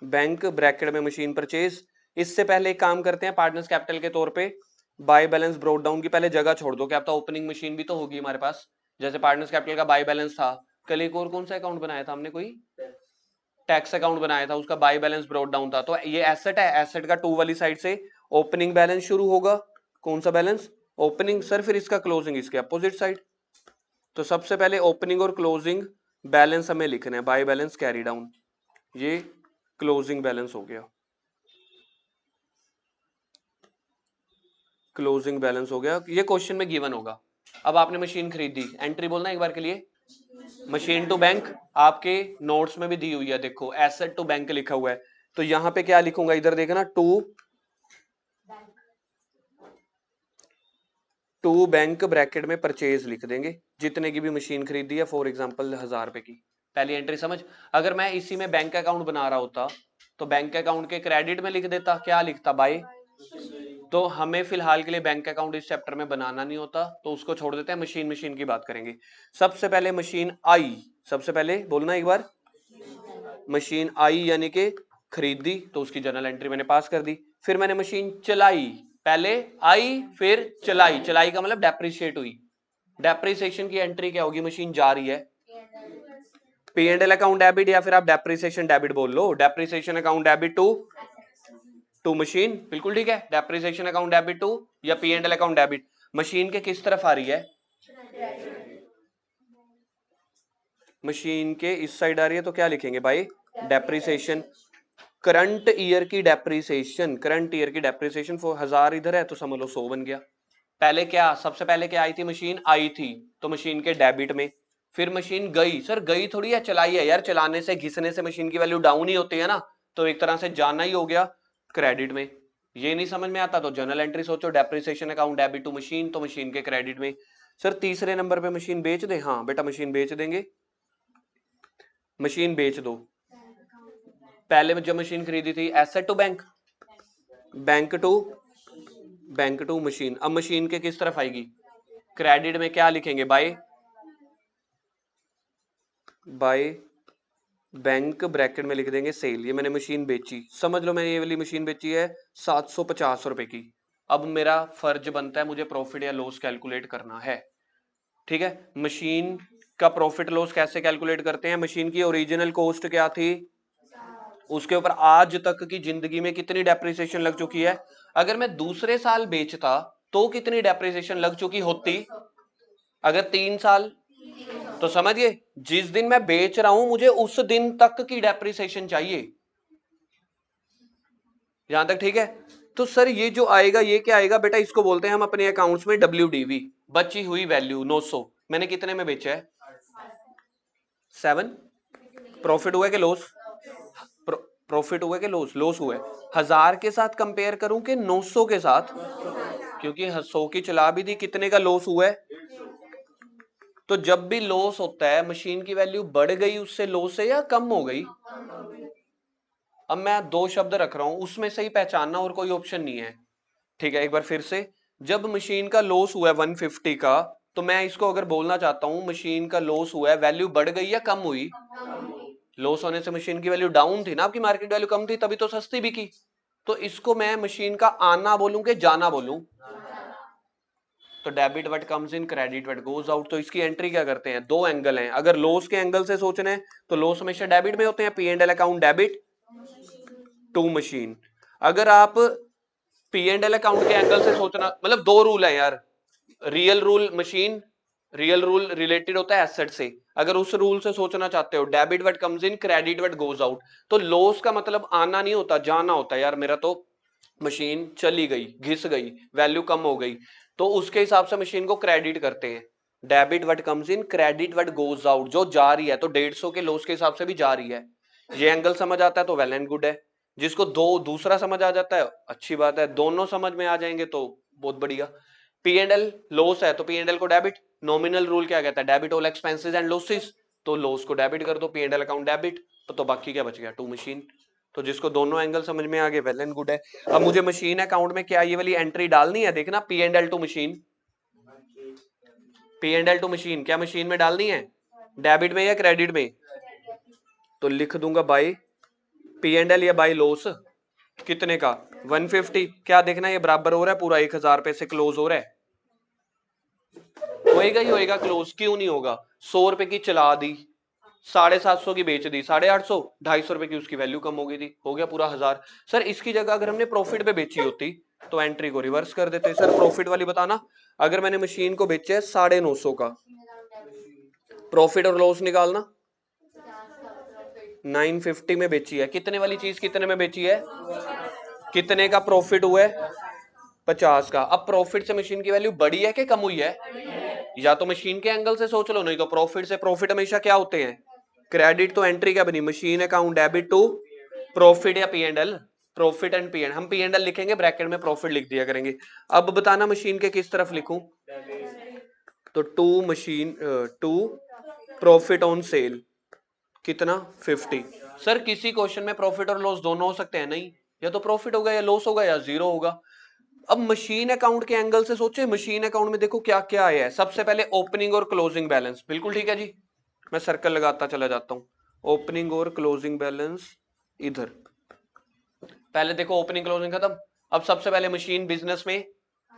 बैंक, ब्रैकेट में मशीन परचेज। इससे पहले एक काम करते हैं पार्टनर्स कैपिटल के तौर पे, बाय बैलेंस ब्रोट डाउन की पहले जगह छोड़ दो। क्या आपका ओपनिंग मशीन भी तो होगी हमारे पास? जैसे पार्टनर्स कैपिटल का बाय बैलेंस था, कल एक और कौन सा अकाउंट बनाया था हमने? कोई टैक्स अकाउंट बनाया था, उसका बाय बैलेंस ब्रोट डाउन था। तो ये एसेट है, एसेट का टू वाली साइड से ओपनिंग बैलेंस शुरू होगा। कौन सा बैलेंस? ओपनिंग सर, फिर इसका क्लोजिंग इसके अपोजिट साइड। तो सबसे पहले ओपनिंग और क्लोजिंग बैलेंस हमें लिखना है, बाय बैलेंस कैरी डाउन, ये क्लोजिंग बैलेंस हो गया। क्लोजिंग बैलेंस हो गया, ये क्वेश्चन में गिवन होगा। अब आपने मशीन खरीदी, एंट्री बोलना एक बार के लिए, मशीन टू बैंक। आपके नोट्स में भी दी हुई है, देखो एसेट टू बैंक लिखा हुआ है। तो यहां पे क्या लिखूंगा, इधर देखना, टू बैंक ब्रैकेट में परचेज लिख देंगे, जितने की भी मशीन खरीदी है, फॉर एग्जांपल 1,000 रुपए की। पहली एंट्री समझ। अगर मैं इसी में बैंक अकाउंट बना रहा होता तो बैंक अकाउंट के क्रेडिट में लिख देता, क्या लिखता? बाय। तो हमें फिलहाल के लिए बैंक अकाउंट इस चैप्टर में बनाना नहीं होता, तो उसको छोड़ देते हैं, मशीन की बात करेंगे। सबसे पहले मशीन आई, सबसे पहले बोलना एक बार, मशीन आई यानी कि खरीदी तो उसकी जर्नल एंट्री मैंने पास कर दी। फिर मैंने मशीन चलाई, पहले आई फिर चलाई, चलाई का मतलब डेप्रिशिएट हुई। डेप्रिसिएशन की एंट्री क्या होगी, मशीन जा रही है, P and L account debit, या फिर आप डेप्रिसिएशन डेबिट बोल लो, depreciation account debit to machine, बिल्कुल ठीक है। डेप्रिसिएशन अकाउंट डेबिट टू या P and L account debit, machine के किस तरफ आ रही है, मशीन के इस साइड आ रही है, तो क्या लिखेंगे भाई, डेप्रिसिएशन। करंट ईयर की डेप्रिसिएशन, करंट ईयर की डेप्रिसिएशन 1000 इधर है तो समझ लो 100 बन गया। पहले क्या, सबसे पहले क्या आई थी, मशीन आई थी तो मशीन के डेबिट में, फिर मशीन गई, सर गई थोड़ी है, चलाई है यार, चलाने से घिसने से मशीन की वैल्यू डाउन ही होती है ना, तो एक तरह से जाना ही हो गया क्रेडिट में। ये नहीं समझ में आता तो जर्नल एंट्री सोचो, depreciation account debit to machine, तो मशीन के क्रेडिट में। सर तीसरे नंबर पे मशीन बेच दे, हाँ बेटा मशीन बेच देंगे, मशीन बेच दो। पहले जब मशीन खरीदी थी asset to bank, bank to machine, अब मशीन के किस तरफ आएगी, क्रेडिट में, क्या लिखेंगे, बाय बैंक ब्रैकेट में लिख देंगे सेल। ये मैंने मशीन बेची, समझ लो मैंने ये वाली मशीन बेची है 750 रुपए की। अब मेरा फर्ज बनता है मुझे प्रॉफिट या लॉस कैलकुलेट करना है, ठीक है। मशीन का प्रॉफिट लॉस कैसे कैलकुलेट करते हैं, मशीन की ओरिजिनल कॉस्ट क्या थी, उसके ऊपर आज तक की जिंदगी में कितनी डेप्रिसिएशन लग चुकी है। अगर मैं दूसरे साल बेचता तो कितनी डेप्रिसिएशन लग चुकी होती, अगर 3 साल, तो समझिए जिस दिन मैं बेच रहा हूं मुझे उस दिन तक की डेप्रिसिएशन चाहिए, यहां तक ठीक है। तो सर ये जो आएगा ये क्या आएगा बेटा, इसको बोलते हैं हम अपने अकाउंट्स में WDV, बची हुई वैल्यू 900, मैंने कितने में बेचा है 7, प्रॉफिट हुआ कि लॉस, प्रॉफिट हुआ कि लॉस, लॉस हुआ है। 1000 के साथ कंपेयर करूं कि 900 के साथ, क्योंकि 100 की चला भी थी, कितने का लॉस हुआ है। तो जब भी लॉस होता है मशीन की वैल्यू बढ़ गई उससे लॉस है या कम हो गई। अब मैं 2 शब्द रख रहा हूं उसमें से ही पहचानना, और कोई ऑप्शन नहीं है, ठीक है। एक बार फिर से, जब मशीन का लॉस हुआ है 150 का, तो मैं इसको अगर बोलना चाहता हूं मशीन का लॉस हुआ है, वैल्यू बढ़ गई या कम हुई, लॉस होने से मशीन की वैल्यू डाउन थी ना, आपकी मार्केट वैल्यू कम थी तभी तो सस्ती बिकी। तो इसको मैं मशीन का आना बोलूं कि जाना बोलूं, तो debit what comes in, credit what goes out. तो इसकी एंट्री क्या करते हैं, 2 एंगल हैं, अगर लॉस के एंगल से सोचना है तो लॉस हमेशा डेबिट में होते हैं, P and L account debit to machine. अगर आप पी एंड एल अकाउंट के एंगल से सोचना, मतलब 2 रूल है यार, real rule machine, real rule related होता है एसेट से, अगर उस रूल से सोचना चाहते हो debit what comes in credit what goes out, तो लॉस का मतलब आना नहीं होता, जाना होता है। यार मेरा तो मशीन चली गई, घिस गई, वैल्यू कम हो गई, तो उसके हिसाब से मशीन को क्रेडिट करते हैं, debit what comes in credit what goes out, जो जा रही है तो 150 के लॉस के हिसाब से भी जा रही है। ये एंगल समझ आता है तो वेल एंड गुड है, जिसको दूसरा समझ आ जाता है अच्छी बात है, दोनों समझ में आ जाएंगे तो बहुत बढ़िया। पी एंड एल लॉस है तो पी एंड एल को डेबिट, नॉमिनल रूल क्या कहता है, debit all expenses and losses, तो लॉस को डेबिट कर दो, P and L account debit, तो बाकी क्या बच गया, टू मशीन। तो जिसको दोनों एंगल समझ में आ गए वेल एंड गुड है। अब मुझे मशीन अकाउंट में क्या ये वाली एंट्री डालनी है, देखना P and L to machine, P and L to machine क्या मशीन में डालनी है, डेबिट में या क्रेडिट में, तो लिख दूंगा बाई पी एंड एल या बाई लॉस, कितने का 150, क्या देखना ये बराबर हो रहा है पूरा 1000 पे से क्लोज हो रहा है, होएगा ही होएगा क्लोज, क्यों नहीं होगा। 100 रुपए की चला दी, 750 की बेच दी, 850, 250 रुपए की उसकी वैल्यू कम हो गई थी, हो गया पूरा 1000। सर इसकी जगह अगर हमने प्रॉफिट पे बेची होती तो एंट्री को रिवर्स कर देते। सर प्रॉफिट वाली बताना, अगर मैंने मशीन को बेचा है 950 का, प्रॉफिट और लॉस निकालना, 950 में बेची है, कितने वाली चीज कितने में बेची है, कितने का प्रॉफिट हुआ है 50 का। अब प्रॉफिट से मशीन की वैल्यू बढ़ी है कि कम हुई है, या तो मशीन के एंगल से सोच लो, नहीं तो प्रॉफिट से, प्रॉफिट हमेशा क्या होते हैं क्रेडिट, तो एंट्री क्या बनी, machine account debit to profit या P and L, profit and P and, हम पी एंड एल लिखेंगे ब्रैकेट में प्रॉफिट लिख दिया करेंगे। अब बताना मशीन के किस तरफ लिखूं, तो to machine to profit on sale, कितना 50। सर किसी क्वेश्चन में प्रॉफिट और लॉस दोनों हो सकते हैं, नहीं, या तो प्रॉफिट होगा या लॉस होगा या जीरो होगा। अब मशीन अकाउंट के एंगल से सोचे, मशीन अकाउंट में देखो क्या क्या आया है, सबसे पहले ओपनिंग और क्लोजिंग बैलेंस, बिल्कुल ठीक है जी, मैं सर्कल लगाता चला जाता हूं, ओपनिंग और क्लोजिंग बैलेंस इधर, पहले देखो ओपनिंग क्लोजिंग खत्म। अब सबसे पहले मशीन बिजनेस में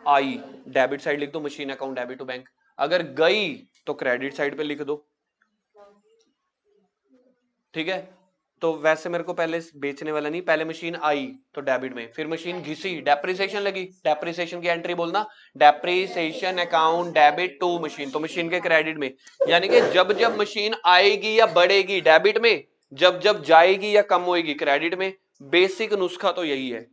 आई, डेबिट साइड लिख दो, machine account debit to bank. अगर गई तो क्रेडिट साइड पे लिख दो, ठीक है। तो वैसे मेरे को पहले बेचने वाला नहीं, पहले मशीन आई तो डेबिट में, फिर मशीन घिसी डेप्रिसिएशन लगी, डेप्रिसिएशन की एंट्री बोलना depreciation account debit to machine, तो मशीन के क्रेडिट में। यानी कि जब जब मशीन आएगी या बढ़ेगी डेबिट में, जब जब जाएगी या कम होएगी क्रेडिट में। बेसिक नुस्खा तो यही है,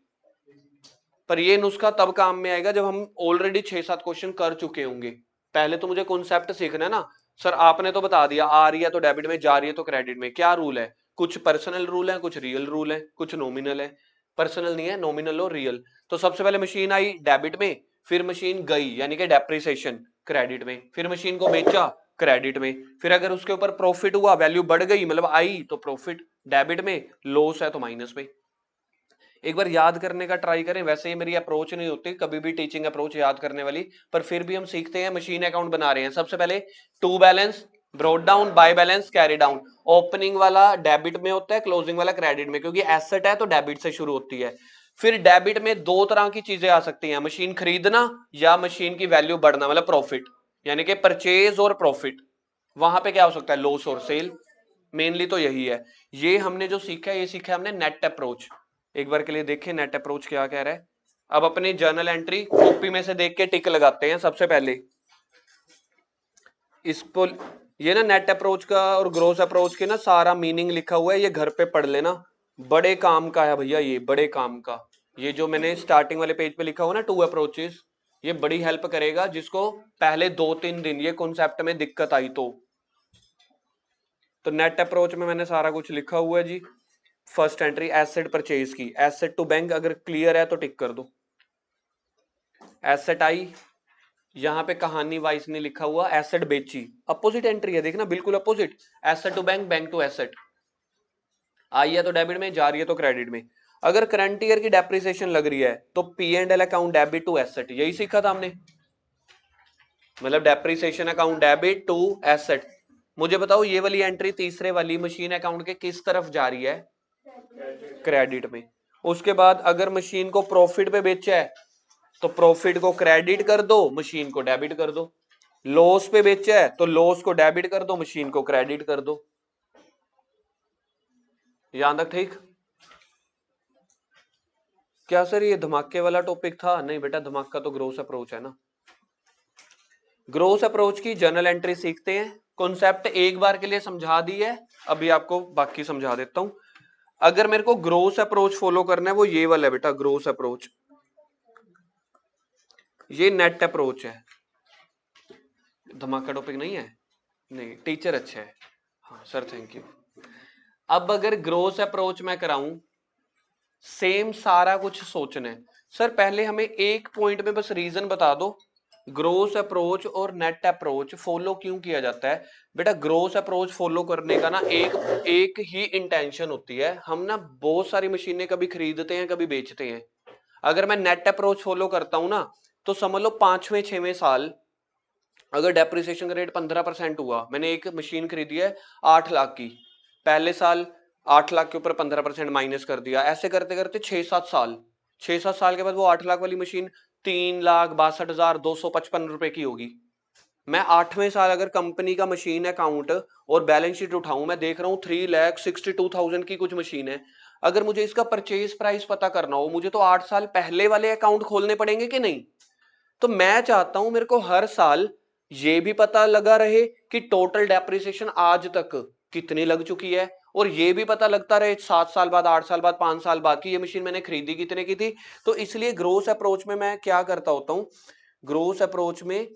पर ये नुस्खा तब काम में आएगा जब हम ऑलरेडी 6-7 क्वेश्चन कर चुके होंगे। पहले तो मुझे कॉन्सेप्ट सीखना है ना। सर आपने तो बता दिया आ रही है तो डेबिट में, जा रही है तो क्रेडिट में, क्या रूल है? कुछ पर्सनल रूल है, कुछ रियल रूल है, कुछ नॉमिनल है। पर्सनल नहीं है, नॉमिनल और रियल। तो सबसे पहले मशीन आई डेबिट में, फिर मशीन गई यानी कि डेप्रिसिएशन क्रेडिट में, फिर मशीन को बेचा क्रेडिट में, फिर अगर उसके ऊपर प्रॉफिट हुआ, वैल्यू बढ़ गई मतलब आई, तो प्रॉफिट डेबिट में, लॉस है तो माइनस में। एक बार याद करने का ट्राई करें। वैसे ही मेरी अप्रोच नहीं होती कभी भी टीचिंग अप्रोच याद करने वाली, पर फिर भी हम सीखते हैं। मशीन अकाउंट बना रहे हैं, सबसे पहले to balance, brought down, by balance, carry down. Opening वाला डेबिट में होता है, क्लोजिंग वाला क्रेडिट में, क्योंकि एसेट है तो डेबिट से शुरू होती है। फिर डेबिट में दो तरह की चीजें आ सकती हैं, मशीन खरीदना या मशीन की वैल्यू बढ़ना, मतलब प्रॉफिट, यानी कि परचेज और प्रॉफिट। वहां पे क्या हो सकता है, लॉस और सेल। मेनली तो यही है। ये हमने जो सीखा है, ये सीखा है हमने नेट अप्रोच। एक बार के लिए देखें नेट अप्रोच क्या कह रहा है। अब अपनी जर्नल एंट्री कॉपी में से देख के टिक लगाते हैं सबसे पहले इसको। ये ना नेट अप्रोच का और ग्रोस अप्रोच के ना सारा मीनिंग लिखा हुआ है, ये घर पे पढ़ लेना। बड़े काम का है भैया, ये बड़े काम का। ये जो मैंने स्टार्टिंग वाले पेज पे लिखा हुआ ना, टू अप्रोचेस, ये बड़ी हेल्प करेगा जिसको पहले 2-3 दिन ये कॉन्सेप्ट में दिक्कत आई तो नेट अप्रोच में मैंने सारा कुछ लिखा हुआ है जी। फर्स्ट एंट्री एसेट परचेज की, एसेट टू बैंक, अगर क्लियर है तो टिक कर दो। एसेट आई, यहां पे कहानी वाइज नहीं लिखा हुआ, एसेट बेची, अपोजिट एंट्री है, देखना बिल्कुल opposite. Asset to bank, bank to asset. आई है तो डेबिट में, जा रही है तो क्रेडिट में। अगर करंट ईयर की डेप्रिसिएशन लग रही है तो P and L account debit to asset, यही सीखा था हमने, मतलब depreciation account debit to asset. मुझे बताओ ये वाली एंट्री तीसरे वाली मशीन अकाउंट के किस तरफ जा रही है, क्रेडिट में। उसके बाद अगर मशीन को प्रॉफिट पे बेचा है तो प्रॉफिट को क्रेडिट कर दो, मशीन को डेबिट कर दो। लॉस पे बेचा है तो लॉस को डेबिट कर दो, मशीन को क्रेडिट कर दो। यहां तक ठीक? क्या सर ये धमाके वाला टॉपिक था? नहीं बेटा, धमाका तो ग्रोस अप्रोच है ना। ग्रोस अप्रोच की जर्नल एंट्री सीखते हैं। कॉन्सेप्ट एक बार के लिए समझा दी है, अभी आपको बाकी समझा देता हूं। अगर मेरे को ग्रोस अप्रोच फॉलो करना है वो ये वाला है बेटा, ग्रोस अप्रोच। ये नेट अप्रोच है, धमाका टॉपिक नहीं है। नहीं, टीचर अच्छा है। हाँ सर थैंक यू। अब अगर ग्रोस अप्रोच में कराऊं, सेम सारा कुछ सोचना है। सर पहले हमें एक पॉइंट में बस रीजन बता दो, ग्रोस अप्रोच और नेट अप्रोच फॉलो क्यों किया जाता है। बेटा ग्रोस अप्रोच फॉलो करने का ना एक ही इंटेंशन होती है। हम ना बहुत सारी मशीनें कभी खरीदते हैं कभी बेचते हैं। अगर मैं नेट अप्रोच फॉलो करता हूं ना, तो समझ लो 5वें-6वें साल अगर डेप्रिसिएशन का रेट 15% हुआ, मैंने एक मशीन खरीदी है 8 लाख की, पहले साल 8 लाख के ऊपर 15% माइनस कर दिया, ऐसे करते करते 6-7 साल के बाद वो 8 लाख वाली मशीन 3,62,255 रुपए की होगी। मैं 8वें साल अगर कंपनी का मशीन अकाउंट और बैलेंस शीट उठाऊं, मैं देख रहा हूं 3,62,000 की कुछ मशीन है। अगर मुझे इसका परचेज प्राइस पता करना हो, मुझे तो 8 साल पहले वाले अकाउंट खोलने पड़ेंगे कि नहीं। तो मैं चाहता हूं मेरे को हर साल ये भी पता लगा रहे कि टोटल डेप्रिसिएशन आज तक कितनी लग चुकी है, और ये भी पता लगता रहे 7 साल बाद, 8 साल बाद, 5 साल बाद की ये मशीन मैंने खरीदी कितने की थी। तो इसलिए ग्रोस अप्रोच में मैं क्या करता होता हूं, ग्रोस अप्रोच में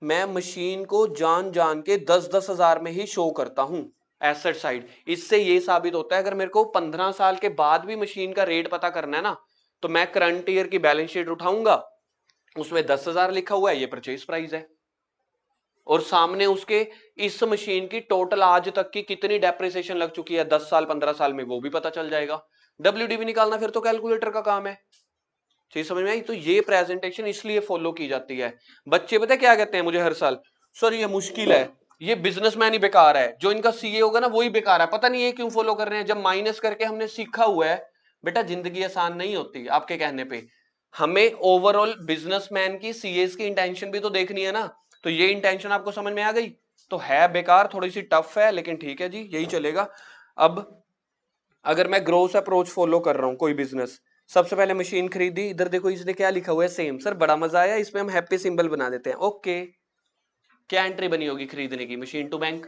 मैं मशीन को जान जान के 10-10 हजार में ही शो करता हूं एसेट साइड। इससे ये साबित होता है अगर मेरे को 15 साल के बाद भी मशीन का रेट पता करना है ना, तो मैं करंट ईयर की बैलेंस शीट उठाऊंगा, उसमें 10,000 लिखा हुआ है, ये परचेज प्राइस है, और सामने उसके इस मशीन की टोटल आज तक की कितनी डेप्रिसिएशन लग चुकी है 10 साल 15 साल में, वो भी पता चल जाएगा। डब्ल्यूडीवी निकालना फिर तो कैलकुलेटर का काम है। चीज समझ में आई? तो ये प्रेजेंटेशन इसलिए फॉलो की जाती है। बच्चे पता क्या कहते हैं मुझे हर साल, सर ये मुश्किल है, ये बिजनेसमैन ही बेकार है, जो इनका सीए होगा ना वही बेकार है, पता नहीं ये क्यों फॉलो कर रहे हैं, जब माइनस करके हमने सीखा हुआ है बेटा जिंदगी आसान नहीं होती आपके कहने पे, हमें ओवरऑल बिजनेसमैन की सीएस की इंटेंशन भी तो देखनी है ना। तो ये इंटेंशन आपको समझ में आ गई, तो है बेकार, थोड़ी सी टफ है, लेकिन ठीक है जी, यही चलेगा। अब अगर मैं ग्रोथ अप्रोच फॉलो कर रहा हूं कोई बिजनेस, सबसे पहले मशीन खरीदी, इधर देखो इसने क्या लिखा हुआ है सेम। सर बड़ा मजा आया, इसमें हम हैप्पी सिंबल बना देते हैं। ओके, क्या एंट्री बनी होगी खरीदने की, मशीन टू बैंक,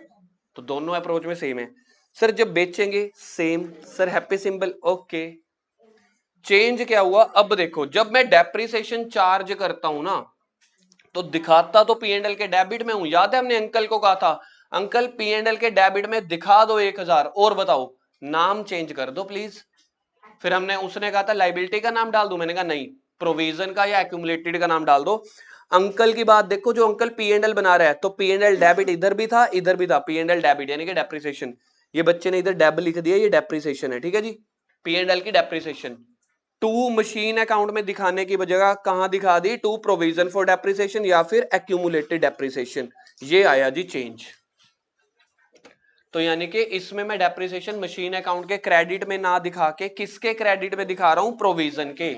तो दोनों अप्रोच में सेम है। सर जब बेचेंगे same, sir happy symbol, okay. Change क्या हुआ, अब देखो जब मैं डेप्रिसिएशन चार्ज करता हूं ना, तो दिखाता तो पी एंड एल के डेबिट में हूं। याद है हमने अंकल को कहा था, अंकल पी एंड एल के डेबिट में दिखा दो 1000, और बताओ नाम चेंज कर दो प्लीज। फिर हमने, उसने कहा था लाइबिलिटी का नाम डाल दूं, मैंने कहा नहीं, प्रोविजन का या एक्यूमुलेटेड का नाम डाल दो। अंकल की बात देखो, जो अंकल पी एंड एल बना रहा है, तो पी एंड एल डेबिट इधर भी था इधर भी था, पी एंड एल डेबिट यानी कि डेप्रिसिएशन। ये बच्चे ने इधर डेब लिख दिया, ये डेप्रिसिएशन है, ठीक है जी, पी एंड एल की डेप्रिसिएशन। टू मशीन अकाउंट में दिखाने की बजाय कहां दिखा दी, टू प्रोविजन फॉर डेप्रिसिएशन या फिर एक्यूमुलेटेड डेप्रिसिएशन, ये आया जी चेंज। तो यानी कि इसमें मैं डेप्रिसिएशन मशीन अकाउंट के क्रेडिट में ना दिखा के किसके क्रेडिट में दिखा रहा हूं, प्रोविजन के,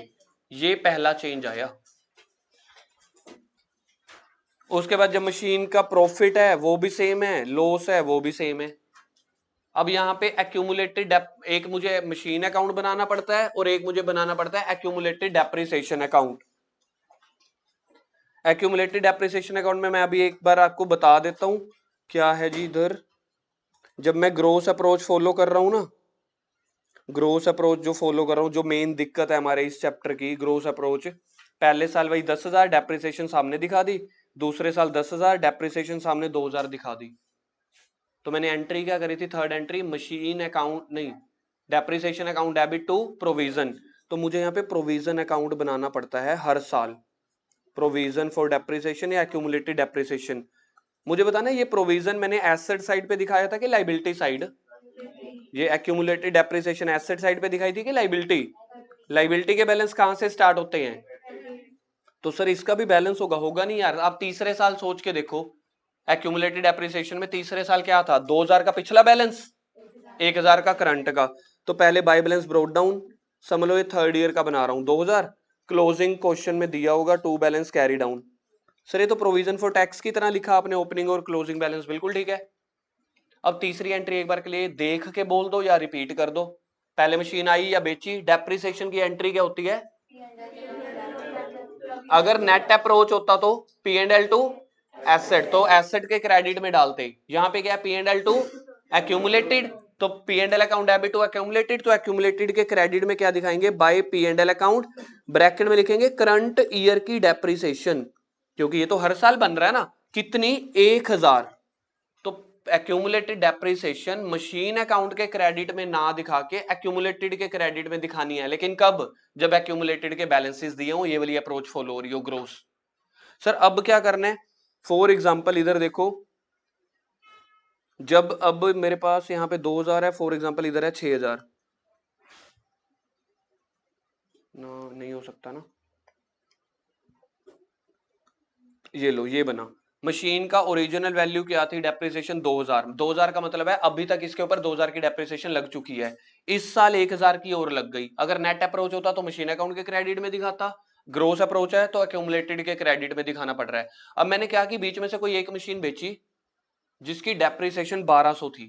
ये पहला चेंज आया। उसके बाद जब मशीन का प्रॉफिट है वो भी सेम है, लॉस है वो भी सेम है। अब यहां पे एक्यूमुलेटेड, एक मुझे मशीन अकाउंट बनाना पड़ता है और एक मुझे बनाना पड़ता है accumulated depreciation account. Accumulated depreciation account में मैं अभी एक बार आपको बता देता हूं क्या है जी। इधर जब मैं ग्रोस अप्रोच फॉलो कर रहा हूं ना, ग्रोस अप्रोच जो फॉलो कर रहा हूं, जो मेन दिक्कत है हमारे इस चैप्टर की, ग्रोस अप्रोच, पहले साल वही 10,000 डेप्रिसिएशन सामने दिखा दी, दूसरे साल 10,000 डेप्रिसिएशन सामने 2,000 दिखा दी। तो मैंने एंट्री क्या करी थी, थर्ड एंट्री मशीन अकाउंट नहीं, depreciation account debit to provision. तो मुझे यहाँ पे प्रोविजन अकाउंट बनाना पड़ता है हर साल, प्रोविजन फॉर डेप्रिसिएशन या एक्यूमुलेटेड डेप्रिसिएशन। मुझे बताना ये प्रोविजन मैंने एसेट साइड पे दिखाया था कि लाइबिलिटी साइड, ये एक्यूमुलेटेड डेप्रिसिएशन एसेट साइड पे दिखाई थी कि लाइबिलिटी, लाइबिलिटी के बैलेंस कहां से स्टार्ट होते हैं, तो सर इसका भी बैलेंस होगा, होगा नहीं यार। आप तीसरे साल सोच के देखो, एक्यूमुलेटेड डेप्रिसिएशन में तीसरे साल क्या था, 2000 का पिछला बैलेंस, 1000 का करंट का, तो पहले बाय बैलेंस ब्रोट डाउन, समझ लो ये थर्ड ईयर का बना रहा हूं, 2000 क्लोजिंग क्वेश्चन में दिया होगा to balance carry down. Sir ये तो प्रोविजन फॉर टैक्स की तरह लिखा आपने, ओपनिंग और क्लोजिंग बैलेंस, बिल्कुल ठीक है। अब तीसरी एंट्री एक बार के लिए देख के बोल दो या रिपीट कर दो, पहले मशीन आई या बेची, डेप्रिसिएशन की एंट्री क्या होती है, अगर नेट अप्रोच होता तो P and L to asset, तो एसेट के क्रेडिट में डालते, यहां पे क्या P and L to accumulated, तो P and L account debit to accumulated, तो एक्यूमुलेटेड के क्रेडिट में क्या दिखाएंगे, by P and L account, bracket में लिखेंगे करंट ईयर की डेप्रिसिएशन, क्योंकि ये तो हर साल बन रहा है ना, कितनी, 1000। तो एक्यूमुलेटेड डेप्रिसिएशन मशीन अकाउंट के क्रेडिट में ना दिखा के एक्यूमुलेटेड के क्रेडिट में दिखानी है, लेकिन कब, जब एक्यूमुलेटेड के बैलेंसेस दिए हो, ये वाली अप्रोच फॉलो हो रही हो ग्रोस। सर अब क्या करना है, फॉर एग्जांपल इधर देखो, जब अब मेरे पास यहाँ पे 2000 है, फॉर एग्जांपल इधर है 6000, नहीं हो सकता ना, ये लो ये बना, मशीन का ओरिजिनल वैल्यू क्या थी, डेप्रिसिएशन 2000, 2000 का मतलब है अभी तक इसके ऊपर 2000 की डेप्रिसिएशन लग चुकी है, इस साल 1000 की और लग गई। अगर नेट अप्रोच होता तो मशीन अकाउंट के क्रेडिट में दिखाता, ग्रोस अप्रोच है तो एक्यूमुलेटेड के क्रेडिट में दिखाना पड़ रहा है। अब मैंने क्या की, बीच में से कोई एक मशीन बेची जिसकी डेप्रिसिएशन 1200 थी,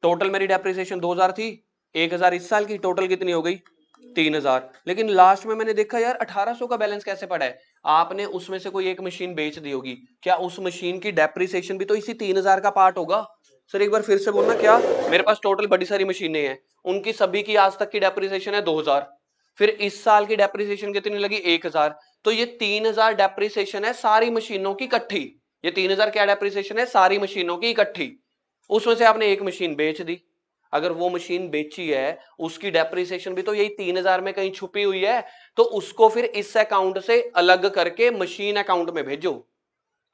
टोटल मेरी डेप्रिसिएशन 2000 थी, 1000 इस साल की, टोटल कितनी हो गई 3000, लेकिन लास्ट में मैंने देखा यार 1800 का बैलेंस कैसे पड़ा है, आपने उसमें से कोई एक मशीन बेच दी होगी, क्या उस मशीन की डेप्रिसिएशन भी तो इसी 3000 का पार्ट होगा। सर एक बार फिर से बोलना, क्या, मेरे पास टोटल बड़ी सारी मशीनें हैं, उनकी सभी की आज तक की डेप्रिसिएशन है 2000, फिर इस साल की डेप्रिसिएशन कितनी लगी 1000, तो ये 3000 डेप्रिसिएशन है सारी मशीनों की इकट्ठी, ये 3000 क्या डेप्रिसिएशन है, सारी मशीनों की इकट्ठी, उसमें से आपने एक मशीन बेच दी, अगर वो मशीन बेची है उसकी डेप्रिसिएशन भी तो यही 3000 में कहीं छुपी हुई है, तो उसको फिर इस अकाउंट से अलग करके मशीन अकाउंट में भेजो,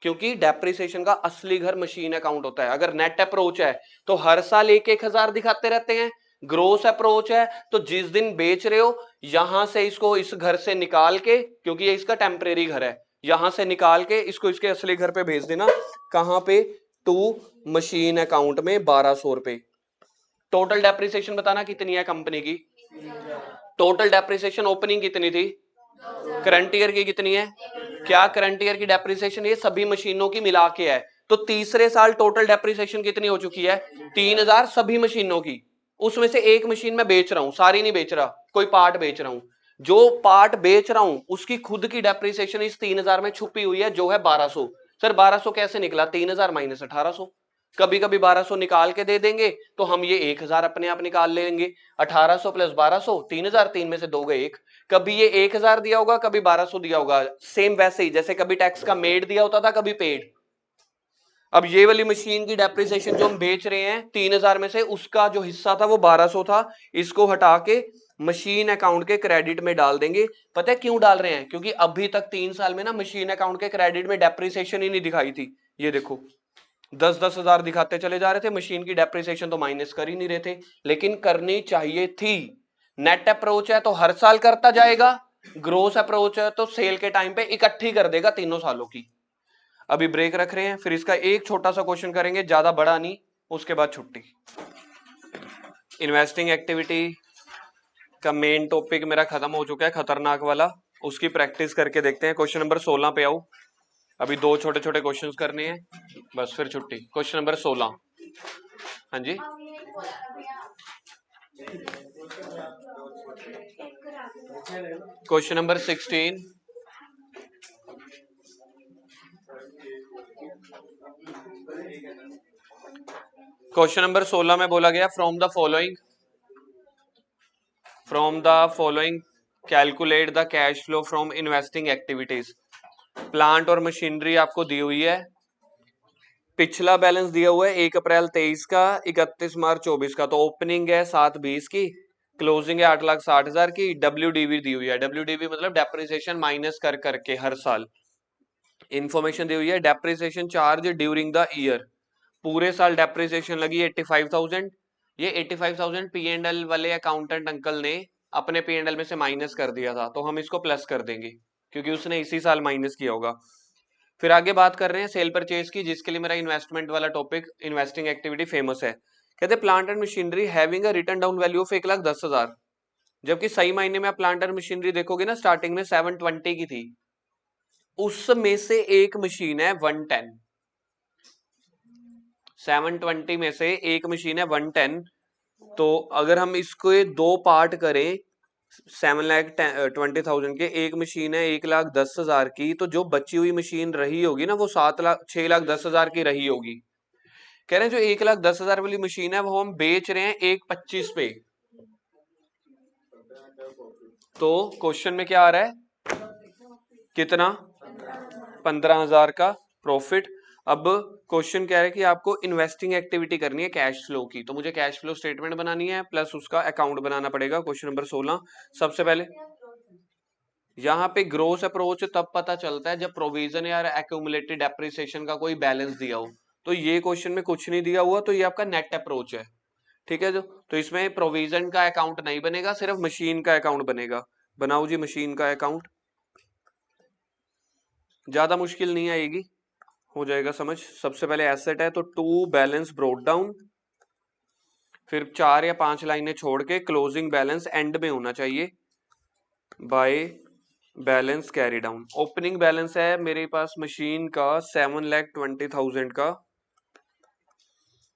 क्योंकि डेप्रिसिएशन का असली घर मशीन अकाउंट होता है। अगर नेट अप्रोच है तो हर साल 1,000 दिखाते रहते हैं, ग्रोस अप्रोच है तो जिस दिन बेच रहे हो यहां से इसको इस घर से निकाल के, क्योंकि ये इसका टेम्परेरी घर है, यहां से निकाल के इसको इसके असली घर पे भेज देना, कहां पे, टू मशीन अकाउंट में 1200 रुपए। टोटल डेप्रिसिएशन बताना कितनी है कंपनी की, टोटल डेप्रिसिएशन ओपनिंग कितनी थी, करंट ईयर की कितनी है, क्या करंट ईयर की डेप्रिसिएशन ये सभी मशीनों की मिला के है, तो तीसरे साल टोटल डेप्रिसिएशन कितनी हो चुकी है, 3000 सभी मशीनों की। उसमें से एक मशीन मैं बेच रहा हूं, सारी नहीं बेच रहा, कोई पार्ट बेच रहा हूं, जो पार्ट बेच रहा हूं उसकी खुद की डेप्रिसिएशन इस 3000 में छुपी हुई है, जो है 1200। सर 1200 कैसे निकला, 3000 माइनस 1800। कभी कभी 1200 निकाल के दे देंगे तो हम ये 1000 अपने आप निकाल लेंगे, 1800 प्लस 1200, 3000, 3 में से 2 गए 1। कभी ये 1000 दिया होगा, कभी 1200 दिया होगा, सेम वैसे ही जैसे कभी टैक्स का मेड दिया होता था, कभी पेड। अब ये वाली मशीन की डेप्रिसिएशन जो हम बेच रहे हैं 3000 में से, उसका जो हिस्सा था वो 1200 था, इसको हटा के मशीन अकाउंट के क्रेडिट में डाल देंगे। पता है क्यों डाल रहे हैं, क्योंकि अभी तक 3 साल में ना मशीन अकाउंट के क्रेडिट में डेप्रिसिएशन ही नहीं दिखाई थी। ये देखो 10-10 हजार दिखाते चले जा रहे थे, मशीन की डेप्रिसिएशन तो माइनस कर ही नहीं रहे थे, लेकिन करनी चाहिए थी। नेट अप्रोच है तो हर साल करता जाएगा, ग्रोस अप्रोच है तो सेल के टाइम पे इकट्ठी कर देगा तीनों सालों की। अभी ब्रेक रख रहे हैं, फिर इसका एक छोटा सा क्वेश्चन करेंगे, ज्यादा बड़ा नहीं, उसके बाद छुट्टी। इन्वेस्टिंग एक्टिविटी का मेन टॉपिक मेरा खत्म हो चुका है, खतरनाक वाला, उसकी प्रैक्टिस करके देखते हैं। क्वेश्चन नंबर 16 पे आओ, अभी 2 छोटे छोटे क्वेश्चंस करने हैं, बस फिर छुट्टी। क्वेश्चन नंबर 16, हाँ जी, क्वेश्चन नंबर 16, क्वेश्चन नंबर 16 में बोला गया from the following calculate the cash flow from investing activities. Plant और मशीनरी आपको दी हुई है, पिछला बैलेंस दिया हुआ है 1 अप्रैल 23 का, 31 मार्च 24 का, तो ओपनिंग है 7/20 की, क्लोजिंग है 8,60,000 की, डब्ल्यूडीवी दी हुई है, डब्ल्यूडीवी मतलब डेप्रिसिएशन माइनस कर करके हर साल। इंफॉर्मेशन दी हुई है depreciation charge during the year, पूरे साल डेप्रिसिएशन लगी 85,000। ये 85,000 P&L वाले अकाउंटेंट अंकल ने अपने P&L में से माइनस कर दिया था, तो हम इसको प्लस कर देंगे क्योंकि उसने इसी साल माइनस किया होगा। फिर आगे बात कर रहे हैं सेल परचेज की, जिसके लिए मेरा इन्वेस्टमेंट वाला टॉपिक इन्वेस्टिंग एक्टिविटी फेमस है। कहते plant and machinery having a return down value of 1,10,000, जबकि सही मायने में आप प्लांट एंड मशीनरी देखोगे ना, स्टार्टिंग में 720 की थी, उसमें से एक मशीन है 110, 720 में से एक मशीन है 110। तो अगर हम इसको 2 पार्ट करें 7,20,000 के, एक मशीन है 1,10,000 की, तो जो बची हुई मशीन रही होगी ना वो 6,10,000 की रही होगी। कह रहे हैं जो 1,10,000 वाली मशीन है वो हम बेच रहे हैं 1,25 पे, तो क्वेश्चन में क्या आ रहा है, कितना, 15,000 का प्रॉफिट। अब क्वेश्चन कह रहा है कि आपको इन्वेस्टिंग एक्टिविटी करनी है कैश फ्लो की, तो मुझे कैश फ्लो स्टेटमेंट बनानी है प्लस उसका अकाउंट बनाना पड़ेगा। क्वेश्चन नंबर 16, सबसे पहले यहाँ पे ग्रोस अप्रोच तब पता चलता है जब प्रोविजन या एक्यूमुलेटेड डेप्रिसिएशन का कोई बैलेंस दिया हो, तो ये क्वेश्चन में कुछ नहीं दिया हुआ, तो ये आपका नेट अप्रोच है, ठीक है। जो तो इसमें प्रोविजन का अकाउंट नहीं बनेगा, सिर्फ मशीन का अकाउंट बनेगा। बनाओ जी मशीन का अकाउंट, ज्यादा मुश्किल नहीं आएगी, हो जाएगा समझ। सबसे पहले एसेट है तो टू बैलेंस ब्रोट डाउन, फिर 4 या 5 लाइनें छोड़ के क्लोजिंग बैलेंस एंड में होना चाहिए, bye balance carry down. Opening balance है मेरे पास मशीन का 7,20,000 का,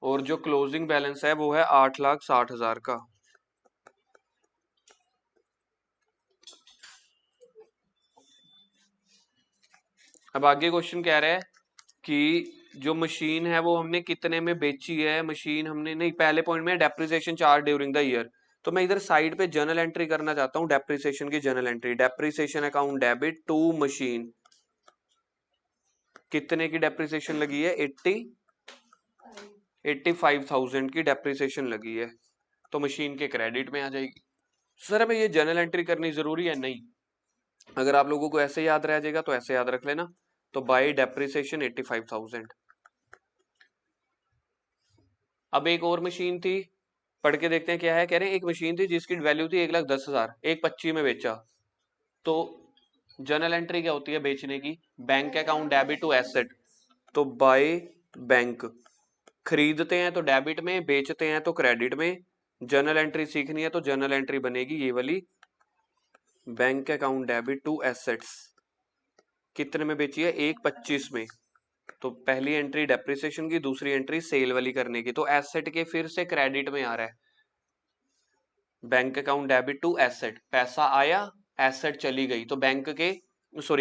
और जो क्लोजिंग बैलेंस है वो है 8,60,000 का। अब आगे क्वेश्चन कह रहा है कि जो मशीन है वो हमने कितने में बेची है, मशीन हमने नहीं, पहले पॉइंट में depreciation charge during the year, तो मैं इधर साइड पे जर्नल एंट्री करना चाहता हूँ, डेप्रिसिएशन की journal entry, depreciation account debit to machine, कितने की डेप्रिसिएशन लगी है, 85,000 की डेप्रिसिएशन लगी है, तो मशीन के क्रेडिट में आ जाएगी। सर हमें ये जर्नल एंट्री करनी जरूरी है, नहीं, अगर आप लोगों को ऐसे याद रह जाएगा तो ऐसे याद रख लेना, तो बाय डेप्रिसिएशन 85,000। अब एक और मशीन थी, पढ़ के देखते हैं क्या है। कह रहे हैं एक मशीन थी जिसकी वैल्यू थी 1,10,000, 1,25 में बेचा, तो जर्नल एंट्री क्या होती है बेचने की, bank account debit to asset, तो बाय बैंक, खरीदते हैं तो डेबिट में, बेचते हैं तो क्रेडिट में। जर्नल एंट्री सीखनी है तो जर्नल एंट्री बनेगी ये वाली, bank account debit to assets कितने में बेची है? 1.25 में। तो पहली एंट्री डेप्रिसिएशन की, दूसरी एंट्री सेल वाली करने की। तो एसेट के फिर से क्रेडिट में आ रहा है। Bank account debit to asset, पैसा आया, एसेट चली गई, तो बैंक के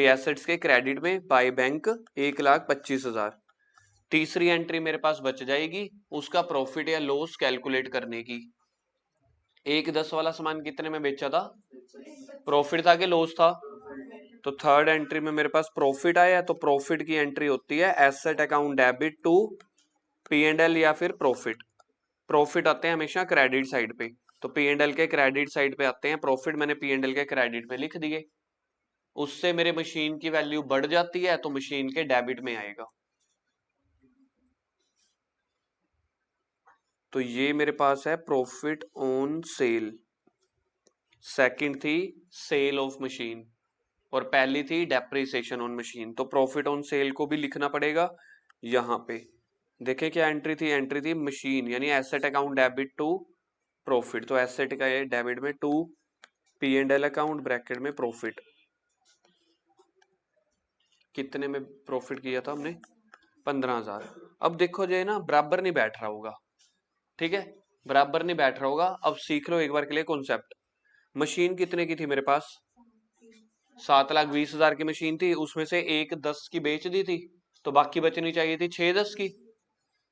एसेट्स के क्रेडिट में बाय बैंक 1,25,000। तीसरी एंट्री मेरे पास बच जाएगी उसका प्रॉफिट या लॉस कैलकुलेट करने की। 1.10 वाला सामान कितने में बेचा था? प्रॉफिट था कि लॉस था? तो थर्ड एंट्री में मेरे पास प्रॉफिट आया, तो प्रॉफिट की एंट्री होती है asset account debit to P&L या फिर प्रॉफिट। प्रॉफिट आते हैं हमेशा क्रेडिट साइड पे, तो P&L के क्रेडिट साइड पे आते हैं प्रॉफिट, मैंने P&L के क्रेडिट पे लिख दिए। उससे मेरे मशीन की वैल्यू बढ़ जाती है तो मशीन के डेबिट में आएगा। तो ये मेरे पास है प्रॉफिट ऑन सेल। सेकंड थी सेल ऑफ मशीन और पहली थी डेप्रिसिएशन ऑन मशीन। तो प्रॉफिट ऑन सेल को भी लिखना पड़ेगा यहाँ पे। देखें क्या एंट्री थी? एंट्री थी मशीन यानी asset account debit to profit. तो एसेट का ये डेबिट में टू P&L अकाउंट ब्रैकेट में प्रॉफिट। कितने में प्रॉफिट किया था हमने? 15,000। अब देखो जो है ना बराबर नहीं बैठ रहा होगा, ठीक है, बराबर नहीं बैठ रहा होगा। अब सीख लो एक बार के लिए कॉन्सेप्ट। मशीन कितने की थी मेरे पास? 7,20,000 की मशीन थी, उसमें से 1,10 की बेच दी थी, तो बाकी बचनी चाहिए थी 6,10 की।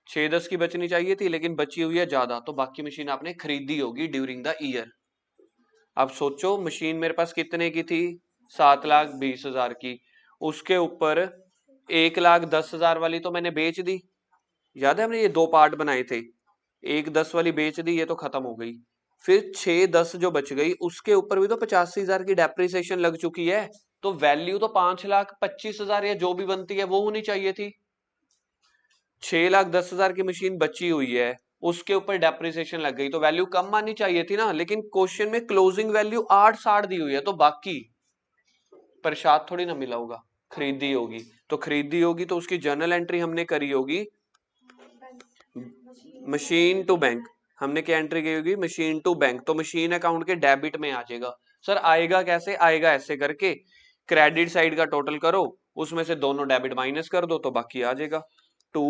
6,10 की बचनी चाहिए थी, लेकिन बची हुई है ज्यादा, तो बाकी मशीन आपने खरीदी होगी ड्यूरिंग द ईयर। अब सोचो मशीन मेरे पास कितने की थी? 7,20,000 की। उसके ऊपर 1,10,000 वाली तो मैंने बेच दी, याद है हमने ये दो पार्ट बनाए थे। 1,10 वाली बेच दी, ये तो खत्म हो गई। फिर 6,10 जो बच गई उसके ऊपर भी तो 85,000 की डेप्रिसिएशन लग चुकी है, तो वैल्यू तो 5,25,000 या जो भी बनती है वो होनी चाहिए थी। 6,10,000 की मशीन बची हुई है, उसके ऊपर डेप्रिसिएशन लग गई, तो वैल्यू कम आनी चाहिए थी ना। लेकिन क्वेश्चन में क्लोजिंग वैल्यू 8,60 दी हुई है, तो बाकी प्रसाद थोड़ी ना मिला होगा, खरीदी होगी। तो खरीदी होगी तो उसकी जर्नल एंट्री हमने करी होगी मशीन टू बैंक। हमने क्या एंट्री की होगी? Machine to bank. तो मशीन अकाउंट के डेबिट में आ जाएगा। सर आएगा कैसे? आएगा ऐसे करके, क्रेडिट साइड का टोटल करो, उसमें से दोनों डेबिट माइनस कर दो, तो बाकी आ जाएगा टू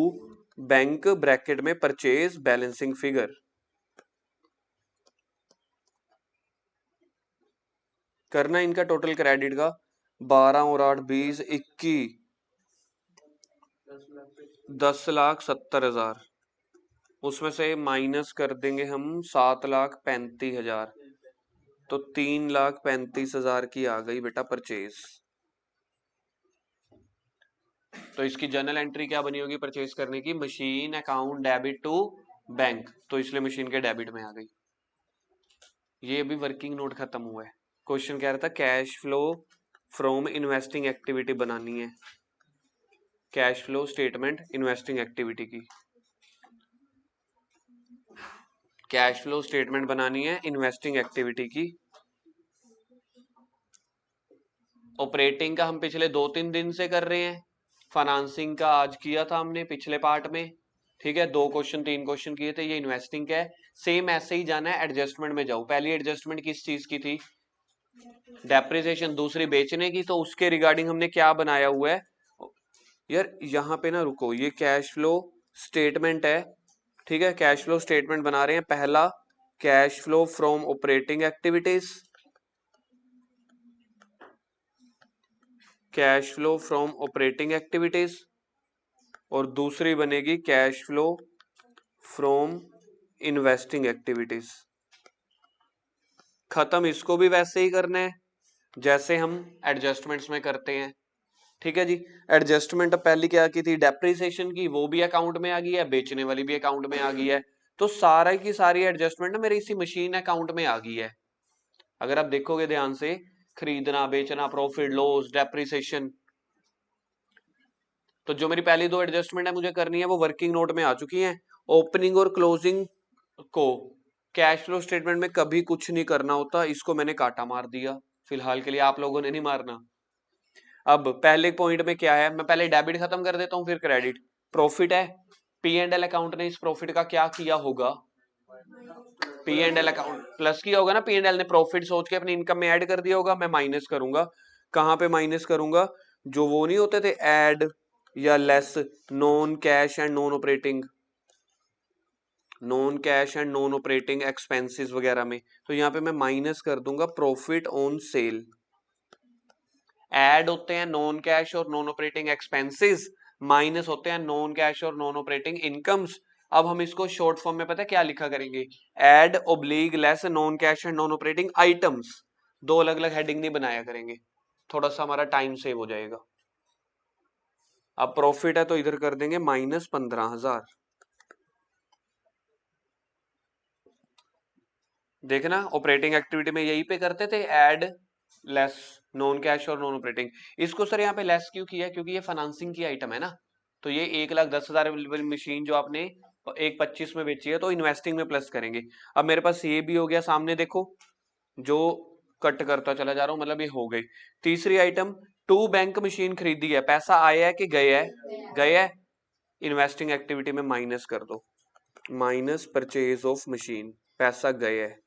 बैंक ब्रैकेट में परचेज बैलेंसिंग फिगर। करना इनका टोटल क्रेडिट का 12 और 8 20 21 10,70,000। उसमें से माइनस कर देंगे हम 7,35,000, तो 3,35,000 की आ गई बेटा परचेज। तो इसकी जर्नल एंट्री क्या बनी होगी परचेज करने की? Machine account debit to bank, तो इसलिए मशीन के डेबिट में आ गई। ये अभी वर्किंग नोट खत्म हुआ है। क्वेश्चन कह रहा था cash flow from investing activity बनानी है, cash flow statement investing activity की। कैश फ्लो स्टेटमेंट बनानी है इन्वेस्टिंग एक्टिविटी की। ऑपरेटिंग का हम पिछले 2-3 दिन से कर रहे हैं, फाइनेंसिंग का आज किया था हमने पिछले पार्ट में, ठीक है, 2 क्वेश्चन 3 क्वेश्चन किए थे। ये इन्वेस्टिंग का है। सेम ऐसे ही जाना है, एडजस्टमेंट में जाओ। पहली एडजस्टमेंट किस चीज की थी? डेप्रिसिएशन। दूसरी बेचने की, तो उसके रिगार्डिंग हमने क्या बनाया हुआ है यार? यहाँ पे ना रुको, ये कैश फ्लो स्टेटमेंट है, ठीक है, कैश फ्लो स्टेटमेंट बना रहे हैं। पहला cash flow from operating activities, cash flow from operating activities, और दूसरी बनेगी cash flow from investing activities. खत्म इसको भी वैसे ही करना है जैसे हम एडजस्टमेंट्स में करते हैं, ठीक है जी। एडजस्टमेंट पहली क्या की थी? डेप्रिसिएशन की, वो भी अकाउंट में आ गई है, बेचने वाली भी अकाउंट में आ गई है। तो सारा की सारी एडजस्टमेंट ना मेरे इसी मशीन अकाउंट में आ गई है। अगर आप देखोगे ध्यान से, खरीदना, बेचना, प्रॉफिट लॉस, डेप्रिसिएशन, तो जो मेरी पहली 2 एडजस्टमेंट है मुझे करनी है वो वर्किंग नोट में आ चुकी हैं। ओपनिंग और क्लोजिंग को कैश फ्लो स्टेटमेंट में कभी कुछ नहीं करना होता, इसको मैंने काटा मार दिया, फिलहाल के लिए आप लोगों ने नहीं मारना। अब पहले पॉइंट में क्या है, मैं पहले डेबिट खत्म कर देता हूं फिर क्रेडिट। प्रॉफिट है, P&L अकाउंट ने इस प्रॉफिट का क्या किया होगा? P and L account plus किया होगा ना, पी एंड एल ने प्रॉफिट सोच के अपनी इनकम में ऐड कर दिया होगा, मैं माइनस करूंगा। कहां पे माइनस करूंगा? जो वो नहीं होते थे ऐड या less non cash and non operating expenses वगैरह में, तो यहाँ पे मैं माइनस कर दूंगा प्रॉफिट ऑन सेल। ऐड होते हैं नॉन कैश और नॉन ऑपरेटिंग एक्सपेंसेस, माइनस होते हैं नॉन कैश और नॉन ऑपरेटिंग इनकम्स। अब हम इसको शॉर्ट फॉर्म में पता है क्या लिखा करेंगे? ऐड ओब्लिग less non cash and non operating items. दो अलग अलग हेडिंग नहीं बनाया करेंगे, थोड़ा सा हमारा टाइम सेव हो जाएगा। अब प्रॉफिट है तो इधर कर देंगे -15,000। देखना ऑपरेटिंग एक्टिविटी में यही पे करते थे ऐड लेस नॉन कैश और नॉन ऑपरेटिंग। इसको सर यहाँ पे लेस क्यों किया? क्योंकि ये फाइनेंसिंग की आइटम है ना, तो ये 1,10,000 अवेलेबल मशीन जो आपने 1,25 में बेची है तो इन्वेस्टिंग में प्लस करेंगे। अब मेरे पास ये भी हो गया सामने, देखो जो कट करता चला जा रहा हूं, मतलब ये हो गई। तीसरी आइटम, 2 बैंक मशीन खरीदी है, पैसा आया है कि गया है? गया है। इन्वेस्टिंग एक्टिविटी में माइनस कर दो, माइनस परचेज ऑफ मशीन, पैसा गया है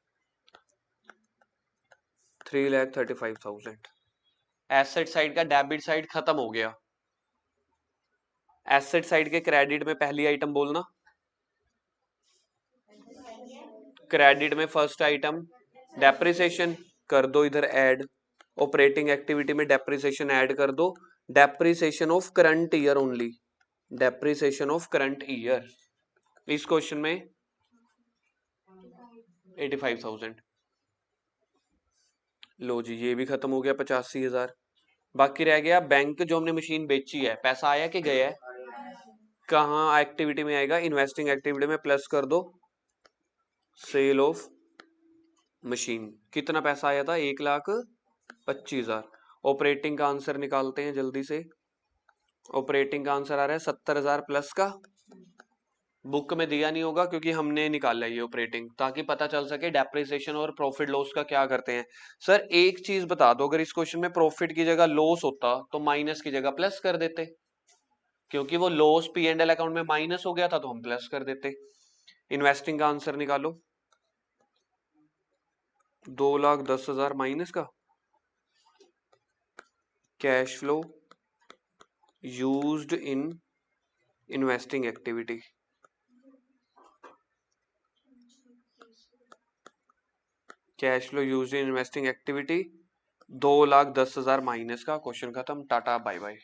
3,35,000। एसेट साइड का डेबिट साइड खत्म हो गया। एसेट साइड के क्रेडिट में पहली आइटम बोलना, क्रेडिट में फर्स्ट आइटम डेप्रिसिएशन कर दो इधर ऐड। ऑपरेटिंग एक्टिविटी में डेप्रिसिएशन ऐड कर दो, depreciation of current year only, depreciation of current year. इस क्वेश्चन में 85,000। लो जी ये भी खत्म हो गया 85,000। बाकी रह गया बैंक, जो हमने मशीन बेची है, पैसा आया कि गया है? कहाँ एक्टिविटी में आएगा? इन्वेस्टिंग एक्टिविटी में प्लस कर दो सेल ऑफ मशीन। कितना पैसा आया था? 1,25,000। ऑपरेटिंग का आंसर निकालते हैं जल्दी से। ऑपरेटिंग का आंसर आ रहा है 70,000 प्लस का। बुक में दिया नहीं होगा क्योंकि हमने निकाला ये ऑपरेटिंग, ताकि पता चल सके डेप्रिसिएशन और प्रॉफिट लॉस का क्या करते हैं। सर एक चीज बता दो, अगर इस क्वेश्चन में प्रॉफिट की जगह लॉस होता तो माइनस की जगह प्लस कर देते, क्योंकि वो loss P and L account में माइनस हो गया था तो हम प्लस कर देते। इन्वेस्टिंग का आंसर निकालो, 2,10,000 माइनस का cash flow used in investing activity. Cash flow used in investing activity 2,10,000 minus का। क्वेश्चन खत्म, टाटा बाय बाय।